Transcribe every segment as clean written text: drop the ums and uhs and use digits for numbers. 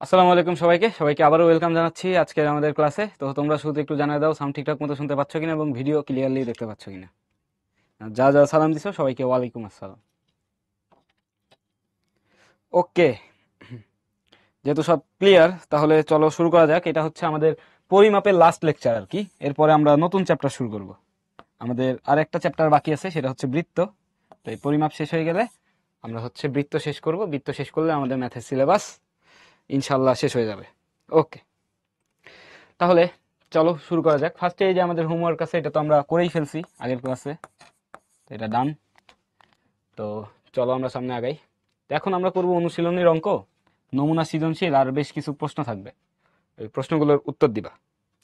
আসসালামু আলাইকুম সবাইকে সবাইকে আবারও ওয়েলকাম জানাচ্ছি আজকের আমাদের ক্লাসে। তো তোমরা শুধু একটু জানিয়ে দাও সাউন্ড ঠিকঠাক মতো শুনতে পাচ্ছ কিনা এবং ভিডিও ক্লিয়ারলি দেখতে পাচ্ছ কিনা। আর যা যা সালাম দিছো সবাইকে ওয়ালাইকুম আসসালাম। ওকে, যেহেতু সব ক্লিয়ার তাহলে চলো শুরু করা যাক। এটা হচ্ছে আমাদের পরিমাপের লাস্ট লেকচার আর কি। এরপরে আমরা নতুন চ্যাপ্টার শুরু করব। আমাদের আর একটা চ্যাপ্টার বাকি আছে, সেটা হচ্ছে বৃত্ত। তো এই পরিমাপ শেষ হয়ে গেলে আমরা হচ্ছে বৃত্ত শেষ করব। বৃত্ত শেষ করলে আমাদের ম্যাথের সিলেবাস ইনশাল্লাহ শেষ হয়ে যাবে। ওকে, তাহলে চলো শুরু করা যাক। ফার্স্টে এই যে আমাদের হোমওয়ার্ক আছে, এটা তো আমরা করেই ফেলছি আগের ক্লাসে, তো এটা ডান। তো চলো আমরা সামনে আগাই। তো এখন আমরা করব অনুশীলনীর অঙ্ক, নমুনা সৃজনশীল আর বেশ কিছু প্রশ্ন থাকবে। এই প্রশ্নগুলোর উত্তর দিবা,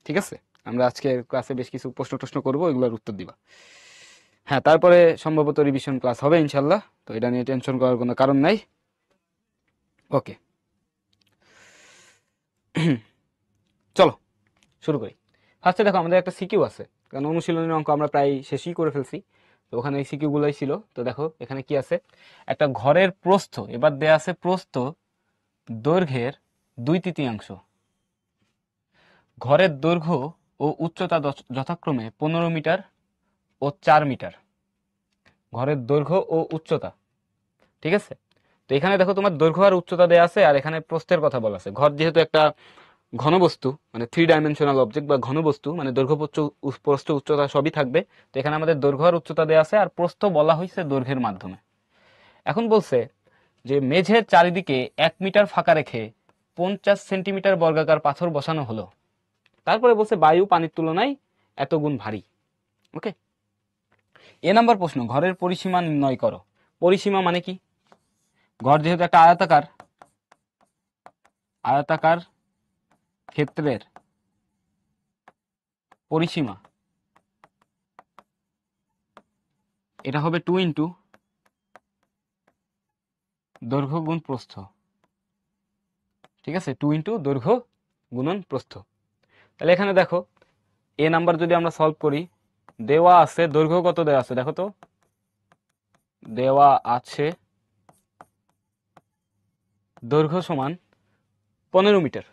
ঠিক আছে? আমরা আজকে ক্লাসে বেশ কিছু প্রশ্ন করবো, এগুলোর উত্তর দিবা। হ্যাঁ, তারপরে সম্ভবত রিভিশন ক্লাস হবে ইনশাল্লাহ। তো এটা নিয়ে টেনশন করার কোনো কারণ নাই। ওকে, চলো শুরু করি। ফার্স্টে দেখো আমাদের একটা সিকিউ আছে, কারণ অনুশীলনের অঙ্ক আমরা প্রায় শেষই করে ফেলছি। তো ওখানে এই সিকিউ গুলোই ছিল। তো দেখো এখানে কি আছে, একটা ঘরের প্রস্থ, এবার দেয়া আছে প্রস্থ দৈর্ঘ্যের 2/3। ঘরের দৈর্ঘ্য ও উচ্চতা যথাক্রমে 15 মিটার ও 4 মিটার। ঘরের দৈর্ঘ্য ও উচ্চতা, ঠিক আছে? তো এখানে দেখো তোমার দৈর্ঘ্য আর উচ্চতা দেয়া আছে, আর এখানে প্রস্থের কথা বলা আছে। ঘর যেহেতু একটা ঘনবস্তু, মানে 3 ডাইমেনশনাল অবজেক্ট বা ঘনবস্তু, মানে দৈর্ঘ্য প্রস্থ উচ্চতা সবই থাকবে। তো এখানে আমাদের দৈর্ঘ্য আর উচ্চতা দেওয়া আছে, আর প্রস্থ বলা হয়েছে দৈর্ঘ্যের মাধ্যমে। এখন বলছে যে মেঝের চারিদিকে 1 মিটার ফাঁকা রেখে 50 সেন্টিমিটার বর্গাকার পাথর বসানো হলো। তারপরে বলছে বায়ু পানির তুলনায় এত গুণ ভারী। ওকে, এ নাম্বার প্রশ্ন, ঘরের পরিসীমা নির্ণয় করো। পরিসীমা মানে কি? ঘর যেহেতু একটা আয়তাকার আয়তাকার ক্ষেত্রের পরিসীমা, এটা হবে 2 ইন্টু দৈর্ঘ্য গুণ প্রস্থ। ঠিক আছে, 2 ইন্টু দৈর্ঘ্য গুণন প্রস্থ। তাহলে এখানে দেখো এ নাম্বার যদি আমরা সলভ করি, দেওয়া আছে দৈর্ঘ্য কত দেওয়া আছে দেখো তো, দেওয়া আছে দৈর্ঘ্য সমান 15 মিটার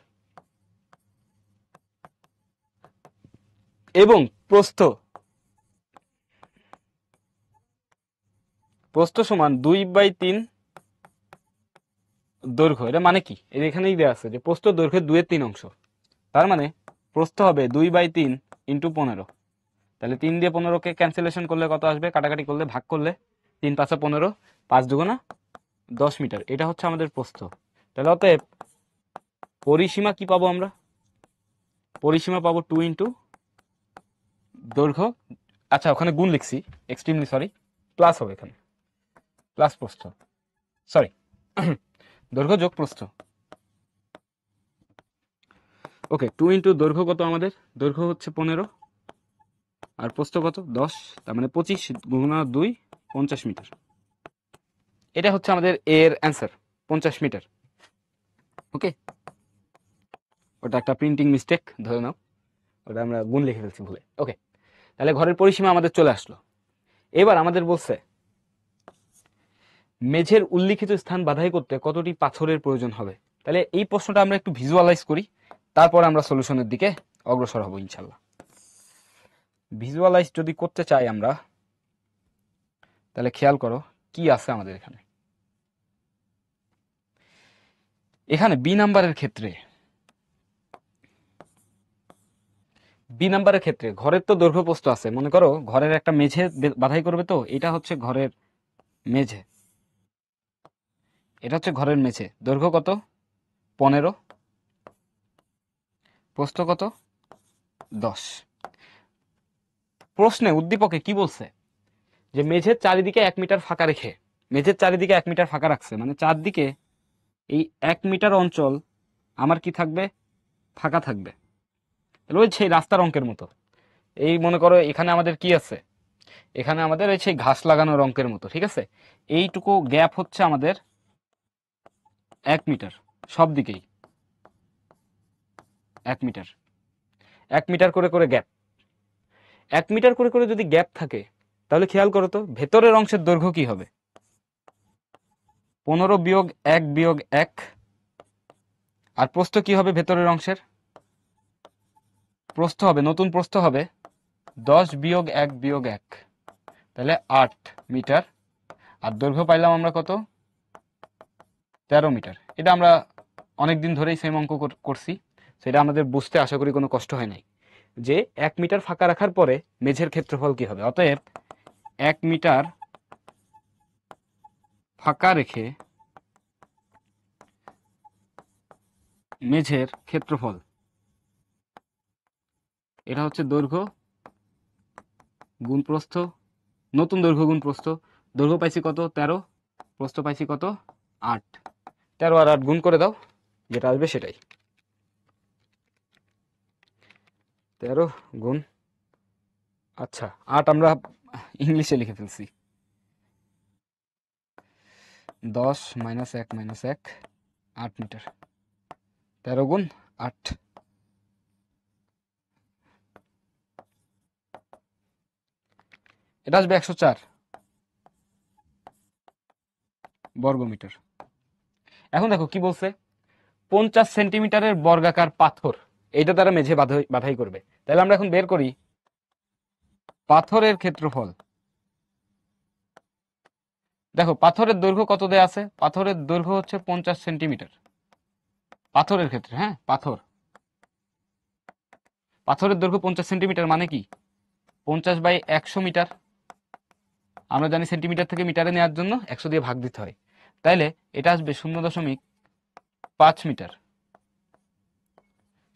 এবং প্রস্থ প্রস্থ সমান 2/3 দৈর্ঘ্য। এটা মানে কি, এর এখানেই দেওয়া আছে যে প্রস্থ দৈর্ঘ্যের 2/3 তার মানে প্রস্থ হবে 2/3 ইন্টু 15। তাহলে 3 দিয়ে 15কে ক্যান্সেলেশন করলে কত আসবে, কাটাকাটি করলে ভাগ করলে 3 5 15, 5 দুগুণা 10 মিটার। এটা হচ্ছে আমাদের প্রস্থ। তাহলে অতএব পরিসীমা কি পাবো আমরা? পরিসীমা পাবো 2 ইন্টু দৈর্ঘ্য, আচ্ছা ওখানে গুণ লিখছি, এক্সট্রিমলি সরি, প্লাস হবে এখানে, প্লাস প্রস্থ, সরি দৈর্ঘ্য যোগ প্রস্থ। ওকে, 2 ইন্টু দৈর্ঘ্য কত আমাদের, দৈর্ঘ্য হচ্ছে 15 আর প্রস্থ কত 10, তার মানে 25 গুণা 2 50 মিটার। এটা হচ্ছে আমাদের এর অ্যান্সার, 50 মিটার। ওকে, ওটা একটা প্রিন্টিং মিস্টেক ধরে নাও, ওটা আমরা গুণ লিখে ফেলছি ভুলে। ওকে, তাহলে ঘরের পরিসীমা আমাদের চলে আসলো। এবার আমাদের বলছে মেঝের উল্লিখিত স্থান বাধাই করতে কতটি পাথরের প্রয়োজন হবে। তাহলে এই প্রশ্নটা আমরা একটু ভিজুয়ালাইজ করি, তারপর আমরা সলিউশনের দিকে অগ্রসর হব ইনশাল্লাহ। ভিজুয়ালাইজ যদি করতে চাই আমরা, তাহলে খেয়াল করো কি আছে আমাদের এখানে। এখানে বি নাম্বারের ক্ষেত্রে ঘরের তো দৈর্ঘ্য প্রস্থ আছে। মনে করো ঘরের একটা মেঝে বাধাই করবে, তো এটা হচ্ছে ঘরের মেঝে, এটা হচ্ছে ঘরের মেঝে। দৈর্ঘ্য কত 15, প্রস্থ কত 10। প্রশ্নে উদ্দীপকে কি বলছে, যে মেঝের চারিদিকে 1 মিটার ফাঁকা রেখে, মেঝের চারিদিকে 1 মিটার ফাঁকা রাখছে, মানে চারদিকে এই 1 মিটার অঞ্চল আমার কি থাকবে, ফাঁকা থাকবে। ওই সেই রাস্তার অঙ্কের মতো। এই মনে করো এখানে আমাদের কি আছে, এখানে আমাদের ওই সেই ঘাস লাগানোর অঙ্কের মতো, ঠিক আছে? এইটুকু গ্যাপ হচ্ছে আমাদের 1 মিটার সব দিকেই। 1 মিটার, 1 মিটার করে করে গ্যাপ, 1 মিটার করে করে যদি গ্যাপ থাকে তাহলে খেয়াল করো তো ভেতরের অংশের দৈর্ঘ্য কি হবে? 15 বিয়োগ 1 বিয়োগ 1, আর প্রস্থ কি হবে ভেতরের অংশের? প্রস্থ হবে, নতুন প্রস্থ হবে 10 বিয়োগ 1 বিয়োগ 1, তাহলে 8 মিটার। আর দৈর্ঘ্য পাইলাম আমরা কত? 13 মিটার। এটা আমরা অনেকদিন ধরেই সেম অঙ্ক করছি, সেটা আমাদের বুঝতে আশা করি কোনো কষ্ট হয় নাই যে 1 মিটার ফাঁকা রাখার পরে মেঝের ক্ষেত্রফল কি হবে। অতএব 1 মিটার ফাঁকা রেখে মেঝের ক্ষেত্রফল, এটা হচ্ছে দৈর্ঘ্য গুণ প্রস্থ, নতুন দৈর্ঘ্য গুণ প্রস্থ। দৈর্ঘ্য পাইছি কত? 13, প্রস্থ পাইছি কত? 8। 13 আর 8 গুণ করে দাও, যেটা আসবে সেটাই। 13 গুণ, আচ্ছা 8 আমরা ইংলিশে লিখে ফেলছি, 10 মাইনাস 1 মাইনাস 1, 8 মিটার। 13 গুণ 8, এটা আসবে 104 বর্গমিটার। এখন দেখো কি বলছে, 50 সেন্টিমিটারের বর্গাকার পাথর এইটা দ্বারা মেঝে বাধাই করবে। তাহলে আমরা এখন বের করি পাথরের ক্ষেত্রফল। দেখো পাথরের দৈর্ঘ্য কত দেয়া আছে? পাথরের দৈর্ঘ্য হচ্ছে 50 সেন্টিমিটার পাথরের ক্ষেত্রে। হ্যাঁ, পাথরের দৈর্ঘ্য 50 সেন্টিমিটার মানে কি 50/100 মিটার। আমরা জানি সেন্টিমিটার থেকে মিটারে নেওয়ার জন্য 100 দিয়ে ভাগ দিতে হয়। তাইলে এটা আসবে 0.5 মিটার,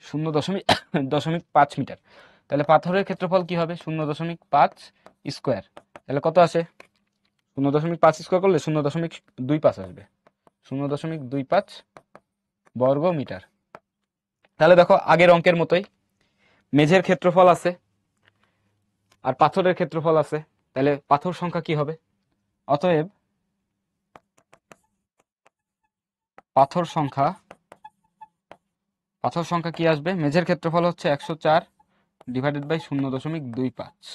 0.5 মিটার। তাহলে পাথরের ক্ষেত্রফল কি হবে? 0.5 স্কোয়ার। তাহলে কত আসে? 0.5 স্কোয়ার করলে 0.25 আসবে, 0.25 বর্গ মিটার। তাহলে দেখো আগের অঙ্কের মতোই মেঝের ক্ষেত্রফল আছে আর পাথরের ক্ষেত্রফল আছে, তাহলে পাথর সংখ্যা কি হবে? অতএব পাথর সংখ্যা কি আসবে? মেঝের ক্ষেত্রফল হচ্ছে 104 ডিভাইডেড বাই 0.25,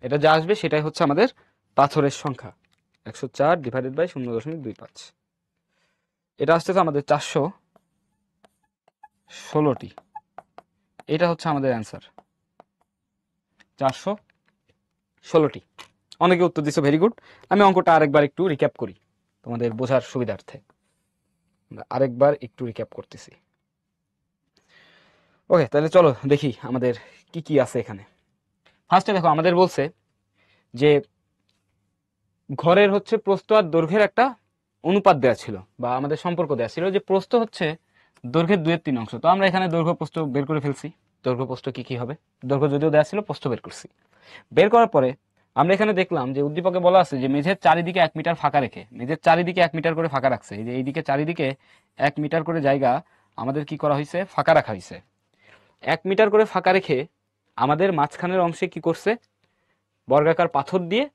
এটা যা আসবে সেটাই হচ্ছে আমাদের পাথরের সংখ্যা, 104 ডিভাইডেড বাই 0.25। এটা আসছে তো আমাদের 416টি। এটা হচ্ছে আমাদের অ্যান্সার, 416টি। অনেকে উত্তর দিচ্ছে, ভেরি গুড। আমি অঙ্কটা আরেকবার একটু রিক্যাপ করি তোমাদের বোঝার সুবিধার্থে। আরেকবার একটু রিক্যাপ করতেছি। ওকে, তাহলে চলো দেখি আমাদের কি কি আছে এখানে। ফার্স্টে দেখো আমাদের বলছে যে ঘরের হচ্ছে প্রস্থ আর দৈর্ঘ্যের একটা অনুপাত দেওয়া ছিল বা আমাদের সম্পর্ক দেওয়া ছিল যে প্রস্থ হচ্ছে দৈর্ঘ্যের 2/3 তো আমরা এখানে দৈর্ঘ্য প্রস্থ বের করে ফেলছি। দৈর্ঘ্য প্রস্থ কি কি হবে, দৈর্ঘ্য যদিও দেওয়া ছিল, প্রস্থ বের করছি। বের করার পরে আমরা এখানে দেখলাম যে উদ্দীপকে বলা আছে যে মেঝের চারিদিকে 1 মিটার ফাঁকা রেখে, মেঝের চারিদিকে 1 মিটার করে ফাঁকা রাখছে। এই যে এইদিকে চারিদিকে 1 মিটার করে জায়গা আমাদের কি করা হয়েছে? ফাঁকা রাখা হয়েছে। 1 মিটার করে ফাঁকা রেখে আমাদের মাঝখানের অংশে কি করছে? বর্গাকার পাথর দিয়ে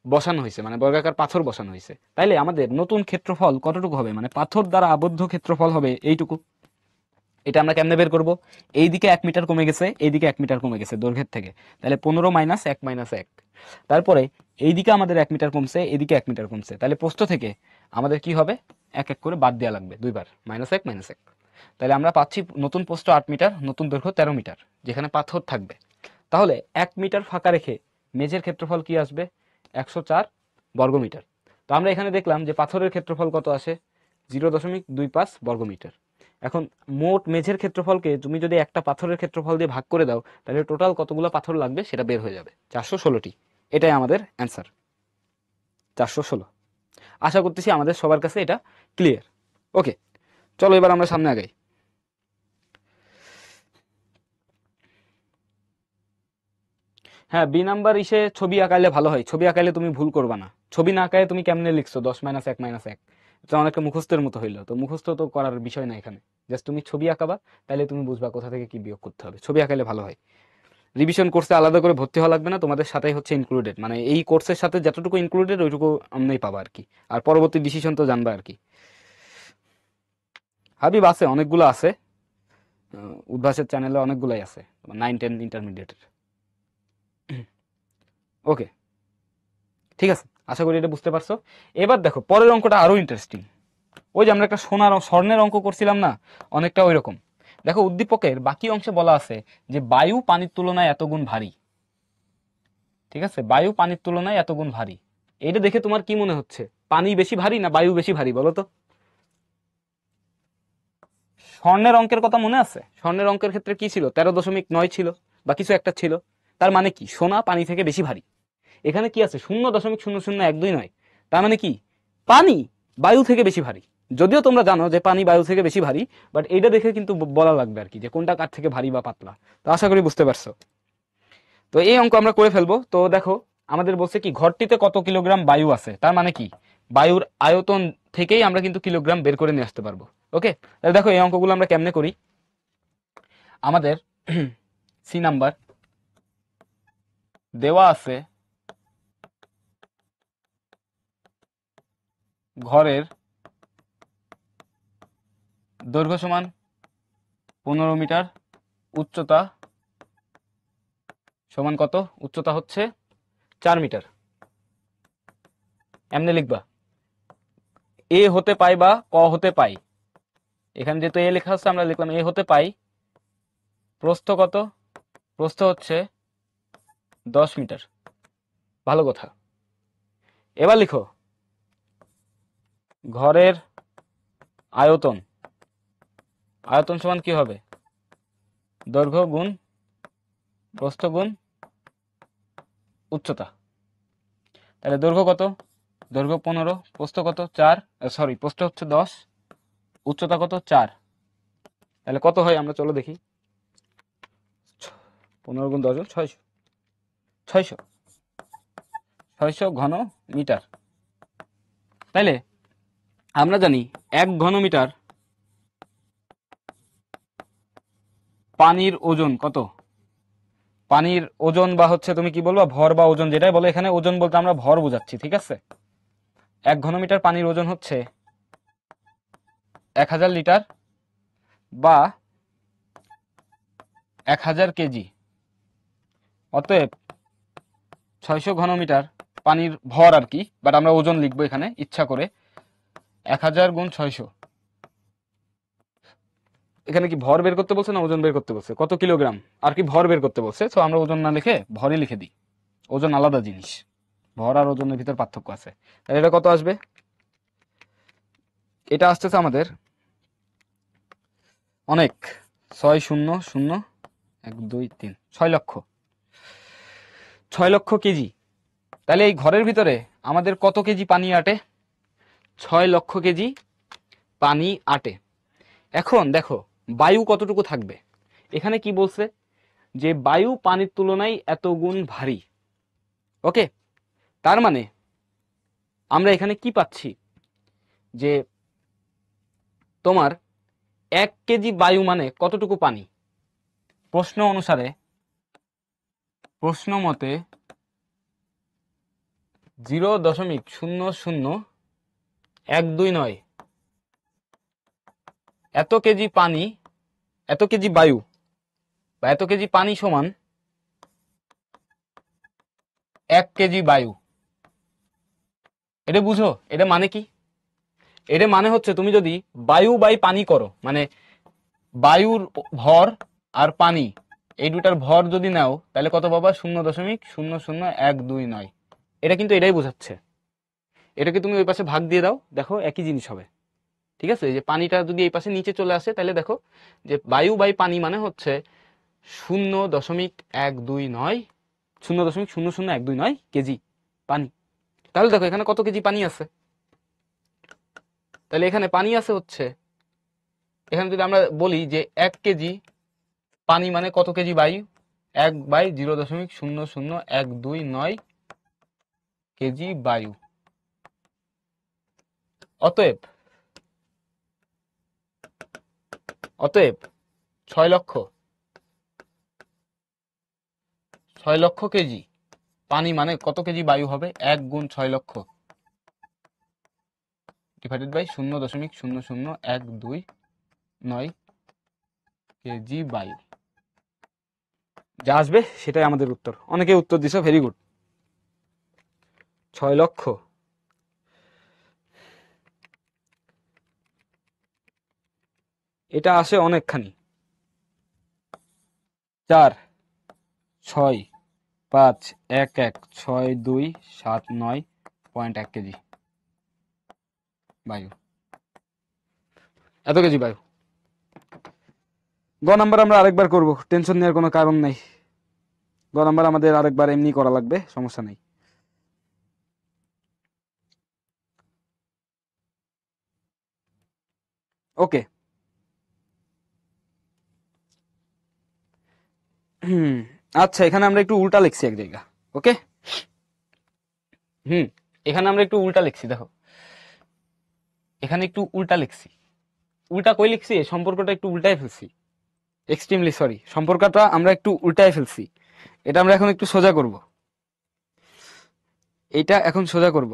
বসানো হয়েছে, মানে বর্গাকার পাথর বসানো হয়েছে। তাইলে আমাদের নতুন ক্ষেত্রফল কতটুকু হবে? মানে পাথর দ্বারা আবদ্ধ ক্ষেত্রফল হবে এইটুকু। এটা আমরা কেমনে বের করব? এইদিকে 1 মিটার কমে গেছে, এইদিকে 1 মিটার কমে গেছে দৈর্ঘ্যের থেকে, তাহলে 15 মাইনাস 1 মাইনাস 1। তারপরে এইদিকে আমাদের 1 মিটার কমছে, এইদিকে 1 মিটার কমছে, তাহলে প্রস্থ থেকে আমাদের কি হবে? এক এক করে বাদ দেওয়া লাগবে দুইবার, মাইনাস 1 মাইনাস 1। তাহলে আমরা পাচ্ছি নতুন প্রস্থ 8 মিটার, নতুন দৈর্ঘ্য 13 মিটার, যেখানে পাথর থাকবে। তাহলে 1 মিটার ফাঁকা রেখে মেঝের ক্ষেত্রফল কি আসবে? 104 বর্গমিটার। তো আমরা এখানে দেখলাম যে পাথরের ক্ষেত্রফল কত আসে? 0.25 বর্গমিটার। এখন মোট মেঝের ক্ষেত্রফলকে তুমি যদি একটা পাথরের ক্ষেত্রফল দিয়ে ভাগ করে দাও, তাহলে টোটাল কতগুলো পাথর লাগবে সেটা বের হয়ে যাবে, 416টি। এটাই আমাদের অ্যান্সার, 416। আশা করতেছি আমাদের সবার কাছে এটা ক্লিয়ার। ওকে, চলো এবার আমরা সামনে আগাই। হ্যাঁ, বি নাম্বার ইসে ছবি আঁকাইলে ভালো হয়। ছবি আঁকাইলে তুমি ভুল করবা না। ছবি না আঁকায় তুমি কেমনে লিখছো 10 মাইনাস 1 মাইনাস 1? এটা অনেকটা মুখস্থের মতো হইলো। তো মুখস্থ তো করার বিষয় না এখানে, জাস্ট তুমি ছবি আঁকাবা, তাহলে তুমি বুঝবা কোথা থেকে কি বিয়োগ করতে হবে। ছবি আঁকাইলে ভালো হয়। রিভিশন কোর্সে আলাদা করে ভর্তি হওয়া লাগবে না, তোমাদের সাথেই হচ্ছে ইনক্লুডেড, মানে এই কোর্সের সাথে যতটুকু ইনক্লুডেড ওইটুকু আমরাই পাবা আর কি। আর পরবর্তী ডিসিশন তো জানবা আর কি। হাবিব আছে, অনেকগুলো আছে, উদ্ভাসের চ্যানেলে অনেকগুলাই আছে 9-10 ইন্টারমিডিয়েটের। ওকে, ঠিক আছে, আশা করি এটা বুঝতে পারছো। এবার দেখো পরের অঙ্কটা আরো ইন্টারেস্টিং। ওই যে আমরা একটা স্বর্ণের অঙ্ক করছিলাম না, অনেকটা ওই রকম। দেখো উদ্দীপকের বাকি অংশে বলা আছে যে বায়ু পানির তুলনায় এত গুণ ভারী। ঠিক আছে, বায়ু পানির তুলনায় এত গুণ ভারী। এটা দেখে তোমার কি মনে হচ্ছে, পানি বেশি ভারী না বায়ু বেশি ভারী বলো তো? স্বর্ণের অঙ্কের কথা মনে আছে? স্বর্ণের অঙ্কের ক্ষেত্রে কি ছিল, 13.9 ছিল বা কিছু একটা ছিল। তার মানে কি সোনা পানি থেকে বেশি ভারী। এখানে কি আছে 0.0012 তার মানে কি পানি বায়ু থেকে বেশি ভারী। যদিও তোমরা জানো যে পানি বায়ু থেকে বেশি ভারী, বাট এইটা দেখে কিন্তু বলা লাগবে আর কি যে কোনটা কার থেকে ভারী বা পাতলা। তো আশা করি বুঝতে পারছো। তো এই অঙ্ক আমরা করে ফেলবো। তো দেখো আমাদের বলছে কি ঘরটিতে কত কিলোগ্রাম বায়ু আছে, তার মানে কি বায়ুর আয়তন থেকেই আমরা কিন্তু কিলোগ্রাম বের করে নিয়ে আসতে পারবো। ওকে, তাহলে দেখো এই অঙ্কগুলো আমরা কেমনে করি। আমাদের সি নাম্বার দেওয়া আছে ঘরের দৈর্ঘ্য সমান 15 মিটার, উচ্চতা সমান কত, উচ্চতা হচ্ছে 4 মিটার। এমনি লিখবা এ হতে পাই বা ক হতে পাই। এখানে যেহেতু এ লেখা হচ্ছে আমরা লিখলাম এ হতে পাই। প্রস্থ কত, প্রস্থ হচ্ছে 10 মিটার। ভালো কথা। এবার লিখো ঘরের আয়তন, আয়তন সমান কি হবে, দৈর্ঘ্য গুণ প্রস্থ গুণ উচ্চতা। তাহলে দৈর্ঘ্য কত, দৈর্ঘ্য 15, প্রস্থ কত 4, সরি প্রস্থ হচ্ছে 10, উচ্চতা কত 4। তাহলে কত হয় আমরা চলো দেখি। 15 গুণ 10 600, 600 ঘন মিটার। তাইলে আমরা জানি 1 ঘন মিটার পানির ওজন কত। পানির ওজন বা হচ্ছে তুমি কি বলবা ভর বা ওজন, যেটাই বলো, এখানে ওজন বলতে আমরা ভর বোঝাচ্ছি। ঠিক আছে, 1 ঘন মিটার পানির ওজন হচ্ছে 1000 লিটার বা 1000 কেজি। অতএব 600 ঘন মিটার পানির ভর আর কি, বাট আমরা ওজন লিখবো এখানে ইচ্ছা করে। 1000 গুণ 600, এখানে কি ভর বের করতে বলছে না ওজন বের করতে বলছে, কত কিলোগ্রাম আর কি ভর বের করতে বলছে। তো আমরা ওজন না লিখে ভরই লিখে দিই, ওজন আলাদা জিনিস, ভর আর ওজনের ভিতর পার্থক্য আছে। তাহলে এটা কত আসবে, এটা আসতেছে আমাদের অনেক 6000123 6 লক্ষ, 6 লক্ষ কেজি। তাহলে এই ঘরের ভিতরে আমাদের কত কেজি পানি আটে, 6 লক্ষ কেজি পানি আটে। এখন দেখো বায়ু কতটুকু থাকবে, এখানে কি বলছে যে বায়ু পানির তুলনায় এত গুণ ভারী। ওকে, তার মানে আমরা এখানে কি পাচ্ছি যে তোমার 1 কেজি বায়ু মানে কতটুকু পানি। প্রশ্ন অনুসারে, প্রশ্ন মতে 0.00129 এত কেজি পানি, এত কেজি বায়ু বা এত কেজি পানি সমান 1 কেজি বায়ু। এটা বুঝো, এটা মানে কি, এটা মানে হচ্ছে তুমি যদি বায়ু বাই পানি করো, মানে বায়ুর ভর আর পানি এই দুটার ভর যদি নাও তাহলে কত পাবা, 0.00129। এটা কিন্তু এটাই বোঝাচ্ছে। এটাকে তুমি ওই পাশে ভাগ দিয়ে দাও, দেখো একই জিনিস হবে। ঠিক আছে, যে পানিটা যদি এই পাশে নিচে চলে আসে তাহলে দেখো যে বায়ু বাই পানি মানে হচ্ছে 0.129, 0.00129 কেজি পানি। তাহলে দেখো এখানে কত কেজি পানি আছে, তাহলে এখানে পানি আছে হচ্ছে, এখানে যদি আমরা বলি যে 1 কেজি পানি মানে কত কেজি বায়ু, 1/0.00129 কেজি বায়ু। অতএব অতএব 6 লক্ষ কেজি পানি মানে কত কেজি বায়ু হবে, 1 গুণ 6 লক্ষ ডিভাইডেড বাই 0.00129 কেজি বায়ু। যা আসবে সেটাই আমাদের উত্তর। অনেকে উত্তর দিছো, ভেরি গুড। 6 লক্ষ, এটা আসে অনেকখানি। 4, 6, 5, 1, 1, 6, 2, 7, 9.1 কেজি বায়ু। এত কেজি বায়ু। গ নাম্বার আমরা আরেকবার করব, টেনশন নেওয়ার কোনো কারণ নাই। গ নাম্বার আমাদের আরেকবার এমনি করা লাগবে, সমস্যা নেই। ওকে। আচ্ছা, এখানে আমরা একটু উল্টা লিখছি এক জায়গা। ওকে। এখানে আমরা একটু উল্টা লিখছি, দেখো এখানে একটু উল্টা লিখছি। উল্টা কই লিখছি, সম্পর্কটা একটু উল্টাই ফেলছি। এক্সট্রিমলি সরি, সম্পর্কটা আমরা একটু উল্টাই ফেলছি। এটা আমরা এখন একটু সোজা করব। এটা এখন সোজা করব।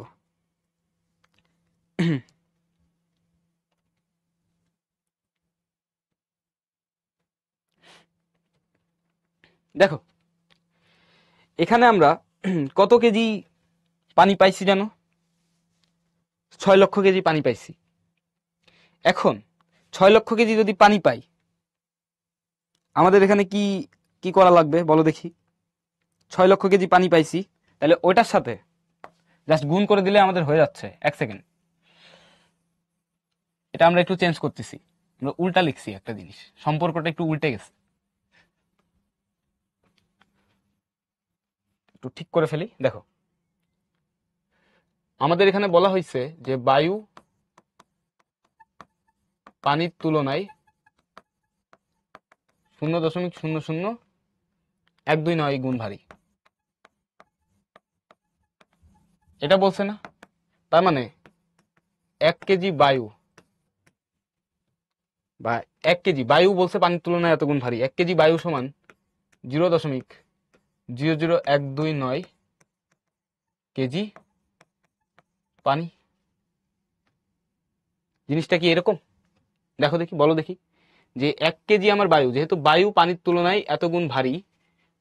দেখো এখানে আমরা কত কেজি পানি পাইছি জানো? 6 লক্ষ কেজি পানি পাইছি। এখন 6 লক্ষ কেজি যদি পানি পাই, আমাদের এখানে কি কি করা লাগবে বলো দেখি। 6 লক্ষ কেজি পানি পাইছি, তাহলে ওইটার সাথে জাস্ট গুণ করে দিলে আমাদের হয়ে যাচ্ছে। 1 সেকেন্ড, এটা আমরা একটু চেঞ্জ করতেছি, আমরা উল্টা লিখছি একটা জিনিস, সম্পর্কটা একটু উল্টে গেছে। একটু ঠিক করে ফেলি। দেখো আমাদের এখানে বলা হয়েছে যে বায়ু পানির তুলনায় 0.00129 গুণ ভারী, এটা বলছে না? তার মানে 1 কেজি বায়ু, বা 1 কেজি বায়ু বলছে পানির তুলনায় এত গুণ ভারী। 1 কেজি বায়ু সমান 0.00129 কেজি পানি। জিনিসটা কি এরকম? দেখো দেখি, বলো দেখি, যে 1 কেজি আমার বায়ু, যেহেতু বায়ু পানির তুলনায় এত গুণ ভারী,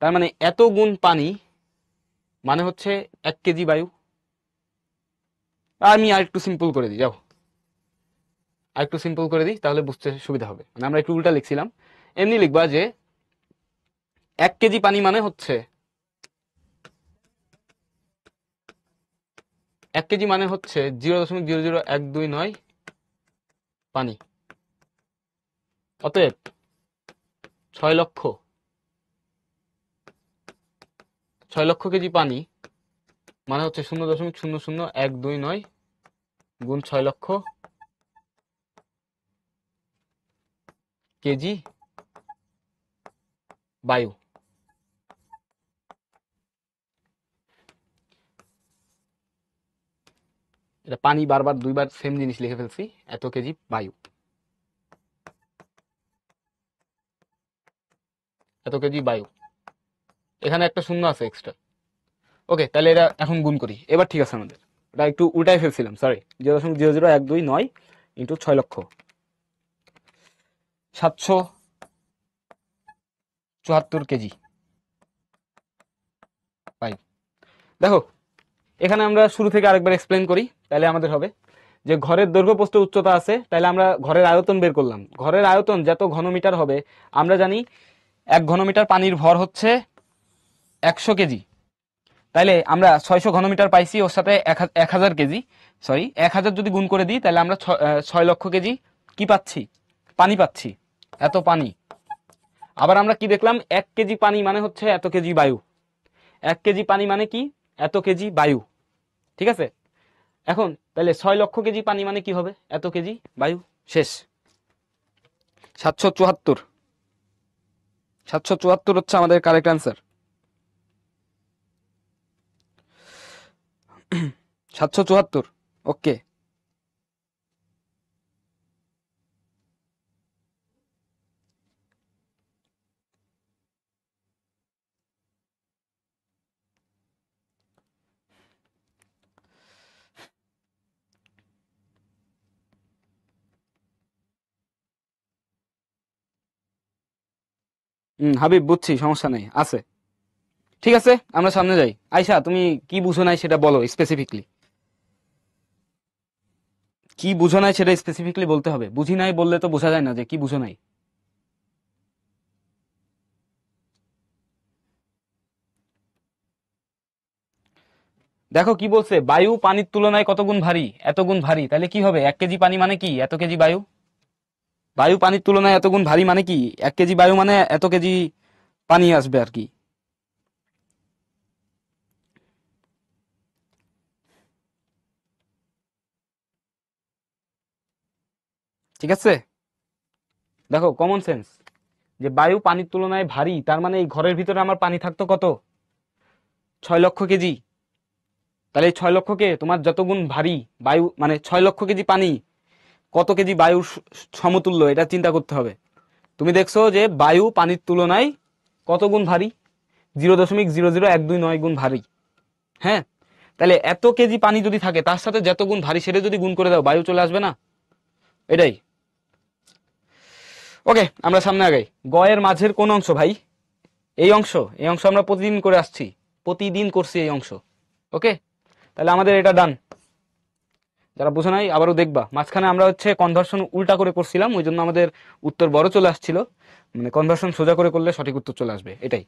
তার মানে এত গুণ পানি মানে হচ্ছে 1 কেজি বায়ু। আমি আর একটু সিম্পল করে দিই, যাও আর একটু সিম্পল করে দিই, তাহলে বুঝতে সুবিধা হবে। মানে আমরা একটু উল্টা লিখছিলাম, এমনি লিখবা যে 1 কেজি পানি মানে হচ্ছে 1 কেজি মানে হচ্ছে 0.00129 পানি। অতএব 6 লক্ষ 6 লক্ষ কেজি পানি মানে হচ্ছে 0.00129 গুণ 6 লক্ষ কেজি বায়ু। এটা পানি বারবার দুইবার সেম জিনিস লিখে ফেলছি। এত কেজি বায়ু, এত কেজি বায়ু, এখানে একটা শূন্য আছে এক্সট্রা। ওকে, তাহলে এটা এখন গুণ করি, এবার ঠিক আছে। আমাদের এটা একটু উল্টাই ফেলছিলাম, সরি। 0.00129 ইন্টু 6 লক্ষ, 774 কেজি বায়ু। দেখো এখানে আমরা শুরু থেকে আরেকবার এক্সপ্লেন করি, তাহলে আমাদের হবে যে ঘরের দৈর্ঘ্য প্রস্থ উচ্চতা আছে, তাহলে আমরা ঘরের আয়তন বের করলাম। ঘরের আয়তন যত ঘনমিটার হবে, আমরা জানি 1 ঘনমিটার পানির ভর হচ্ছে 100 কেজি। তাইলে আমরা 600 ঘনমিটার পাইছি, ওর সাথে 1000 কেজি, সরি 1000 যদি গুণ করে দিই, তাহলে আমরা 6 লক্ষ কেজি কি পাচ্ছি? পানি পাচ্ছি, এত পানি। আবার আমরা কি দেখলাম? 1 কেজি পানি মানে হচ্ছে এত কেজি বায়ু। 1 কেজি পানি মানে কি? এত কেজি বায়ু। ঠিক আছে। এখন তাহলে 6 লক্ষ কেজি পানি মানে কি হবে? এত কেজি বায়ু। শেষ। 774, 774 হচ্ছে আমাদের কারেক্ট অ্যান্সার। 774। ওকে। হাবিব বুঝছি, সমস্যা নেই, আছে। ঠিক আছে, আমরা সামনে যাই। আয়শা, তুমি কি বুঝো নাই সেটা বলো স্পেসিফিকলি। কি বুঝো নাই সেটা স্পেসিফিকলি বলতে হবে, বুঝি নাই বললে তো বোঝা যায় না যে কি বুঝো নাই। দেখো কি বলছে, বায়ু পানির তুলনায় কত গুণ ভারী, এত গুণ ভারী, তাহলে কি হবে, 1 কেজি পানি মানে কি এত কেজি বায়ু। বায়ু পানির তুলনায় এত গুণ ভারী মানে কি, 1 কেজি বায়ু মানে এত কেজি পানি আসবে আর কি। ঠিক আছে, দেখো কমন সেন্স, যে বায়ু পানির তুলনায় ভারী, তার মানে এই ঘরের ভিতরে আমার পানি থাকতো কত, 6 লক্ষ কেজি। তাহলে এই 6 লক্ষকে তোমার যত গুণ ভারী বায়ু, মানে 6 লক্ষ কেজি পানি কত কেজি বায়ুর সমতুল্য, এটা চিন্তা করতে হবে। তুমি দেখছো যে বায়ু পানির তুলনায় কত গুণ ভারী, 0.00129 গুণ ভারী। হ্যাঁ, তাহলে এত কেজি পানি যদি থাকে তার সাথে যত গুণ ভারী সেটা যদি গুণ করে দাও, বায়ু চলে আসবে না? এটাই। ওকে, আমরা সামনে আগাই। গয়ের মাঝের কোন অংশ ভাই? এই অংশ, এই অংশ আমরা প্রতিদিন করে আসছি, প্রতিদিন করছি এই অংশ। ওকে, তাহলে আমাদের এটা ডান। যারা বুঝো নাই আবারও দেখবা, মাঝখানে আমরা হচ্ছে কনভার্সন উল্টা করে করছিলাম, ওই জন্য আমাদের উত্তর বড় চলে আসছিল। মানে কনভার্সন সোজা করে করলে সঠিক উত্তর চলে আসবে, এটাই।